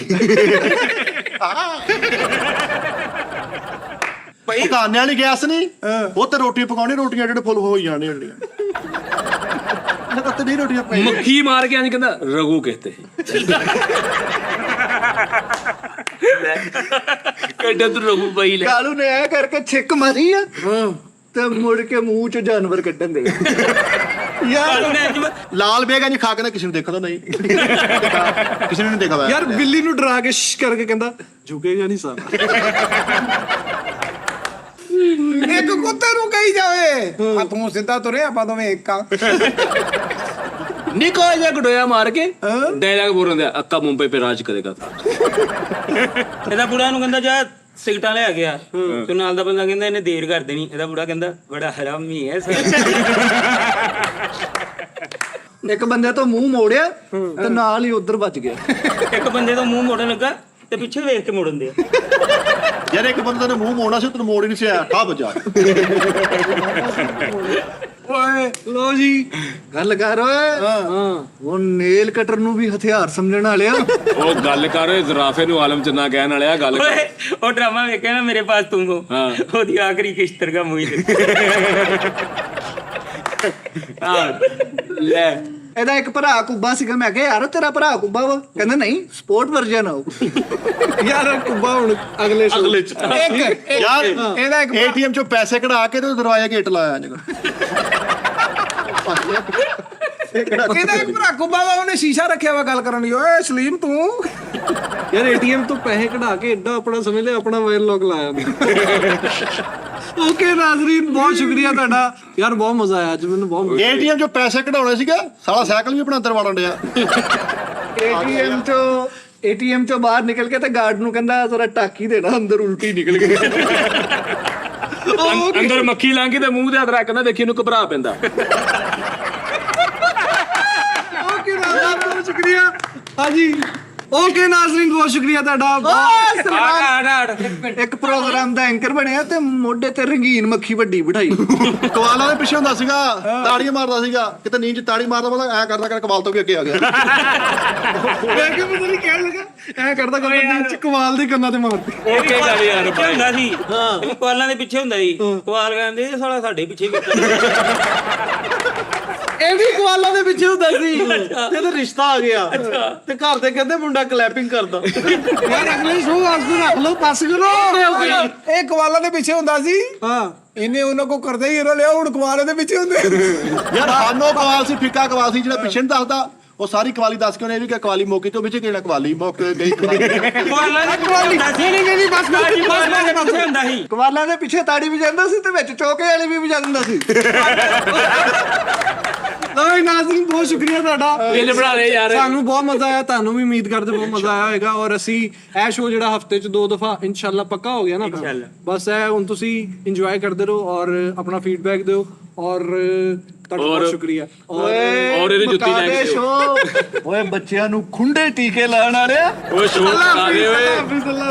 ਪਕਾਨੇ ਵਾਲੀ ਗੈਸ ਨਹੀਂ, ਉਹ ਤੇ ਰੋਟੀ ਪਕਾਉਣੀ, ਰੋਟੀਆਂ ਜਿਹੜੇ ਫੁੱਲ ਹੋਈ ਜਾਣੀਆਂ ਜਿਹੜੀਆਂ। ਨਹੀਂ ਰੋਟੀਆਂ ਪਕਾਈ ਮੱਖੀ ਮਾਰ ਕੇ ਅੱਜ ਕਹਿੰਦਾ ਰਘੂ ਕਹਤੇ ਕਿੱਡਾ ਤੂੰ ਰਘੂ ਪਈ ਲੈ। ਕਾਲੂ ਨੇ ਐ ਕਰਕੇ ਛਿੱਕ ਮਾਰੀ ਆ ਤੇ ਮੁੜ ਕੇ ਮੂੰਹ ਚ ਜਾਨਵਰ ਕੱਢਣ ਦੇ। ਯਾਰ ਲਾਲ ਬੇਗਾ ਨਹੀਂ ਖਾ ਕੇ ਨਾ ਕਿਸੇ ਨੂੰ ਦੇਖਦਾ ਨਹੀਂ। ਕਿਸੇ ਨੇ ਨਹੀਂ ਦੇਖਾ ਯਾਰ ਬਿੱਲੀ ਨੂੰ ਡਰਾ ਕੇ ਸ਼ਸ਼ ਕਰਕੇ ਕਹਿੰਦਾ ਝੁਕੇਗਾ ਨਹੀਂ ਸਾਲਾ। ਇੱਕ ਕੁੱਤੇ ਨੂੰ ਕਹੀ ਜਾਵੇ ਆ ਤੂੰ ਸਿੱਧਾ ਤੁਰੇ ਆਪਾਂ ਦੋਵੇਂ ਇੱਕ ਆ। ਨਿਕੋ ਜਿਹਾ ਗਡੋਇਆ ਮਾਰ ਕੇ ਡਾਇਲੌਗ ਬੋਲਣ ਦਿਆ ਅੱਕਾ ਮੁੰਬਈ पे ਰਾਜ ਕਰੇਗਾ। ਇਹਦਾ ਬੁੜਾ ਨੂੰ ਕਹਿੰਦਾ ਜਾ ਸਿਗਟਾਂ ਲੈ ਗਿਆ ਤੇ ਨਾਲ ਦਾ ਬੰਦਾ ਕਹਿੰਦਾ ਇਹਨੇ ਦੇਰ ਕਰ ਦੇਣੀ। ਇਹਦਾ ਬੁੜਾ ਕਹਿੰਦਾ ਬੜਾ ਹਰਾਮੀ ਹੈ ਇੱਕ ਬੰਦੇ ਤੋਂ ਮੂੰਹ ਮੋੜਿਆ ਤੇ ਨਾਲ ਹੀ ਉਧਰ ਵੱਜ ਗਿਆ। ਇੱਕ ਬੰਦੇ ਤੋਂ ਮੂੰਹ ਮੋੜਨ ਲੱਗਾ ਤੇ ਪਿੱਛੇ ਵੇਖ ਕੇ ਮੋੜਨ ਦੇ। ਯਾਰ ਇੱਕ ਬੰਦੇ ਨੇ ਮੂੰਹ ਮੋੜਨਾ ਸੀ, ਤੈਨੂੰ ਮੋੜ ਹੀ ਨਹੀਂ ਸੀ ਆਇਆ। ਠਾ ਵੱਜਾ। ਓਏ ਲੋ ਜੀ ਗੱਲ ਕਰ ਓਏ। ਉਹ ਨੇਲ ਕਟਰ ਨੂੰ ਵੀ ਹਥਿਆਰ ਸਮਝਣ ਵਾਲਿਆ। ਉਹ ਗੱਲ ਕਰ ਜ਼ਰਾਫੇ ਨੂੰ ਆਲਮ ਚੰਨਾ ਕਹਿਣ ਵਾਲਿਆ ਗੱਲ ਕਰ। ਓਏ ਉਹ ਡਰਾਮਾ ਵੇਖਿਆ ਨਾ ਮੇਰੇ ਪਾਸ ਤੂੰ ਹੋ, ਉਹਦੀ ਆਖਰੀ ਕਿਸ਼ਤਰ ਦਾ ਮੂਵੀ ਲੈ ਇਹਦਾ ਇੱਕ ਭਰਾ ਕੁੱਬਾ ਸੀਗਾ। ਮੈਂ ਕਿਹਾ ਯਾਰ ਤੇਰਾ ਭਰਾ ਕੁੱਬਾ ਵਾ? ਕਹਿੰਦਾ ਨਹੀਂ ਸਪੋਰਟ ਵਰਜਨ ਆ ਉਹ। ਯਾਰ ਕੁੱਬਾ ਹੁਣ ਅਗਲੇ ਚ ਯਾਰ ਇਹਦਾ ਇੱਕ ਏਟੀਐਮ ਚੋਂ ਪੈਸੇ ਕਢਾ ਕੇ ਤੇ ਦਰਵਾਜ਼ੇ ਗੇਟ ਲਾਇਆ ਅੱਜ। ਇਹਦਾ ਇੱਕ ਭਰਾ ਕੁੱਬਾ ਵਾ, ਉਹਨੇ ਸ਼ੀਸ਼ਾ ਰੱਖਿਆ ਵਾ ਗੱਲ ਕਰਨ ਲਈ। ਓਏ ਸਲੀਮ ਤੂੰ ਯਾਰ ਏਟੀਐਮ ਤੋਂ ਪੈਸੇ ਕਢਾ ਕੇ ਐਡਾ ਆਪਣਾ ਸਮਝ ਲਿਆ ਆਪਣਾ ਵਾਇਰ ਲੌਕ ਲਾਇਆ। ਓਕੇ ਨਾਜ਼ਰੀਨ ਬਹੁਤ ਸ਼ੁਕਰੀਆ ਤੁਹਾਡਾ ਯਾਰ, ਬਹੁਤ ਮਜ਼ਾ ਆਇਆ ਅੱਜ ਮੈਨੂੰ ਬਹੁਤ। ਏਟੀਐਮ ਚੋਂ ਪੈਸੇ ਕਢਾਉਣੇ ਸੀਗੇ, ਸਾਲਾ ਸਾਈਕਲ ਵੀ ਆਪਣਾ ਅੰਦਰ ਵਾੜਨ ਡਿਆ। ਏਟੀਐਮ ਚੋਂ ਬਾਹਰ ਨਿਕਲ ਕੇ ਤੇ ਗਾਰਡ ਨੂੰ ਕਹਿੰਦਾ ਜ਼ਰਾ ਟਾਕੀ ਦੇਣਾ, ਅੰਦਰ ਉਲਟੀ ਨਿਕਲ ਗਈ। ਅੰਦਰ ਮੱਖੀ ਲੰਘ ਗਈ ਤੇ ਮੂੰਹ ਤੇ ਹੱਥ ਰੱਖ ਕਹਿੰਦਾ ਦੇਖੀ ਇਹਨੂੰ ਘਬਰਾ ਪੈਂਦਾ। ਓਕੇ ਨਾਜ਼ਰੀਨ ਬਹੁਤ ਸ਼ੁਕਰੀਆ। ਹਾਂਜੀ ਓਕੇ ਨਾਜ਼ਰੀਨ ਬਹੁਤ ਸ਼ੁਕਰੀਆ ਤੁਹਾਡਾ। ਇੱਕ ਪ੍ਰੋਗਰਾਮ ਦਾ ਐਂਕਰ ਬਣਿਆ ਤੇ ਮੋਢੇ ਤੇ ਰੰਗੀਨ ਮੱਖੀ ਵੱਡੀ ਬਿਠਾਈ। ਕਵਾਲਾਂ ਦੇ ਪਿੱਛੇ ਹੁੰਦਾ ਸੀਗਾ, ਤਾੜੀਆਂ ਮਾਰਦਾ ਸੀਗਾ। ਕਿਤੇ ਨੀਂਦ ਚ ਤਾੜੀ ਮਾਰਦਾ ਮਤਲਬ ਐ ਕਰਦਾ ਕਰ ਕਵਾਲ ਤੋਂ ਵੀ ਅੱਗੇ ਆ ਗਿਆ। ਮੈਂ ਕਿਹਾ ਪਤਾ ਨਹੀਂ ਕਹਿਣ ਲੱਗਾ ਐ ਕਰਦਾ ਕਰਦਾ ਚ ਕਵਾਲ ਦੇ ਕੰਨਾਂ ਤੇ ਮਾਰਦੀ। ਓਕੇ ਗੱਲ ਯਾਰ ਹੁੰਦਾ ਸੀ ਇਹ ਕੁਆਲਾਂ ਦੇ ਪਿੱਛੇ ਹੁੰਦਾ ਸੀ। ਕੁਆਲ ਕਹਿੰਦੇ ਇਹ ਸਾਲਾ ਸਾਡੇ ਪਿੱਛੇ ਇਹ ਵੀ ਕਵਾਲਾਂ ਦੇ ਪਿੱਛੇ ਹੁੰਦਾ ਸੀ ਤੇ ਰਿਸ਼ਤਾ ਆ ਗਿਆ ਤੇ ਘਰ ਦੇ ਕਹਿੰਦੇ ਮੁੰਡਾ ਕਲੈਪਿੰਗ ਕਰਦਾ। ਯਾਰ ਅਗਲੇ ਸ਼ੋਅ ਵਾਸਤੇ ਰੱਖ ਲਓ, ਪਾਸ ਕਰੋ। ਇਹ ਕਵਾਲਾਂ ਦੇ ਪਿੱਛੇ ਹੁੰਦਾ ਸੀ। ਹਾਂ ਇਹਨੇ ਉਹਨਾਂ ਕੋ ਕਰਦੇ ਹੀ ਲਿਆ, ਹੁਣ ਕਵਾਲੇ ਦੇ ਪਿੱਛੇ ਹੁੰਦੇ। ਯਾਰ ਸਾਨੂੰ ਕਵਾਲ ਸੀ, ਫਿੱਕਾ ਕਵਾਲ ਸੀ ਜਿਹੜਾ ਪਿੱਛੇ ਨਹੀਂ ਦੱਸਦਾ। ਉਹ ਸਾਰੀ ਕਵਾਲੀ ਦੱਸ ਕੇ ਉਹਨੇ ਇਹ ਵੀ ਕਿ ਕਵਾਲੀ ਮੌਕੇ ਤੋਂ ਵਿੱਚ ਕਿਹੜਾ ਕਵਾਲੀ ਮੌਕੇ ਗਈ ਕੁਆਲਾਂ ਦੇ ਪਿੱਛੇ ਹੁੰਦਾ ਸੀ। ਕਵਾਲਾਂ ਦੇ ਪਿੱਛੇ ਤਾੜੀ ਵਜਾਉਂਦਾ ਸੀ ਤੇ ਵਿੱਚ ਚੌਕੇ ਵਾਲੀ ਵੀ ਵਜਾ ਦਿੰਦਾ ਸੀ। ਲਓ ਨਾਜ਼ਰੀਨ ਬਹੁਤ ਸ਼ੁਕਰੀਆ ਤੁਹਾਡਾ। ਬਿੱਲ ਬਣਾ ਲੈ ਯਾਰ। ਸਾਨੂੰ ਬਹੁਤ ਮਜ਼ਾ ਆਇਆ, ਤੁਹਾਨੂੰ ਵੀ ਉਮੀਦ ਕਰਦੇ ਬਹੁਤ ਮਜ਼ਾ ਆਇਆ ਹੋਵੇਗਾ। ਔਰ ਅਸੀਂ ਇਹ ਸ਼ੋਅ ਜਿਹੜਾ ਹਫਤੇ 'ਚ 2 ਦਫਾ ਇਨਸ਼ਾਅੱਲਾ ਪੱਕਾ ਹੋ ਗਿਆ ਨਾ। ਬਸ ਇਹ ਹੁਣ ਤੁਸੀਂ ਇੰਜੋਏ ਕਰਦੇ ਰਹੋ ਔਰ ਆਪਣਾ ਫੀਡਬੈਕ ਦਿਓ ਔਰ ਤੁਹਾਡਾ ਬਹੁਤ ਸ਼ੁਕਰੀਆ। ਔਰ ਇਹਦੀ ਜੁੱਤੀ ਲੈ ਕੇ ਓਏ ਬੱਚਿਆਂ ਨੂੰ ਖੁੰਡੇ ਟੀਕੇ ਲਾਣ ਵਾਲਿਆ। ਓਏ ਸ਼ੋਅ ਆ ਗਏ ਓਏ। ਹਾਫਿਜ਼ ਅੱਲਾ।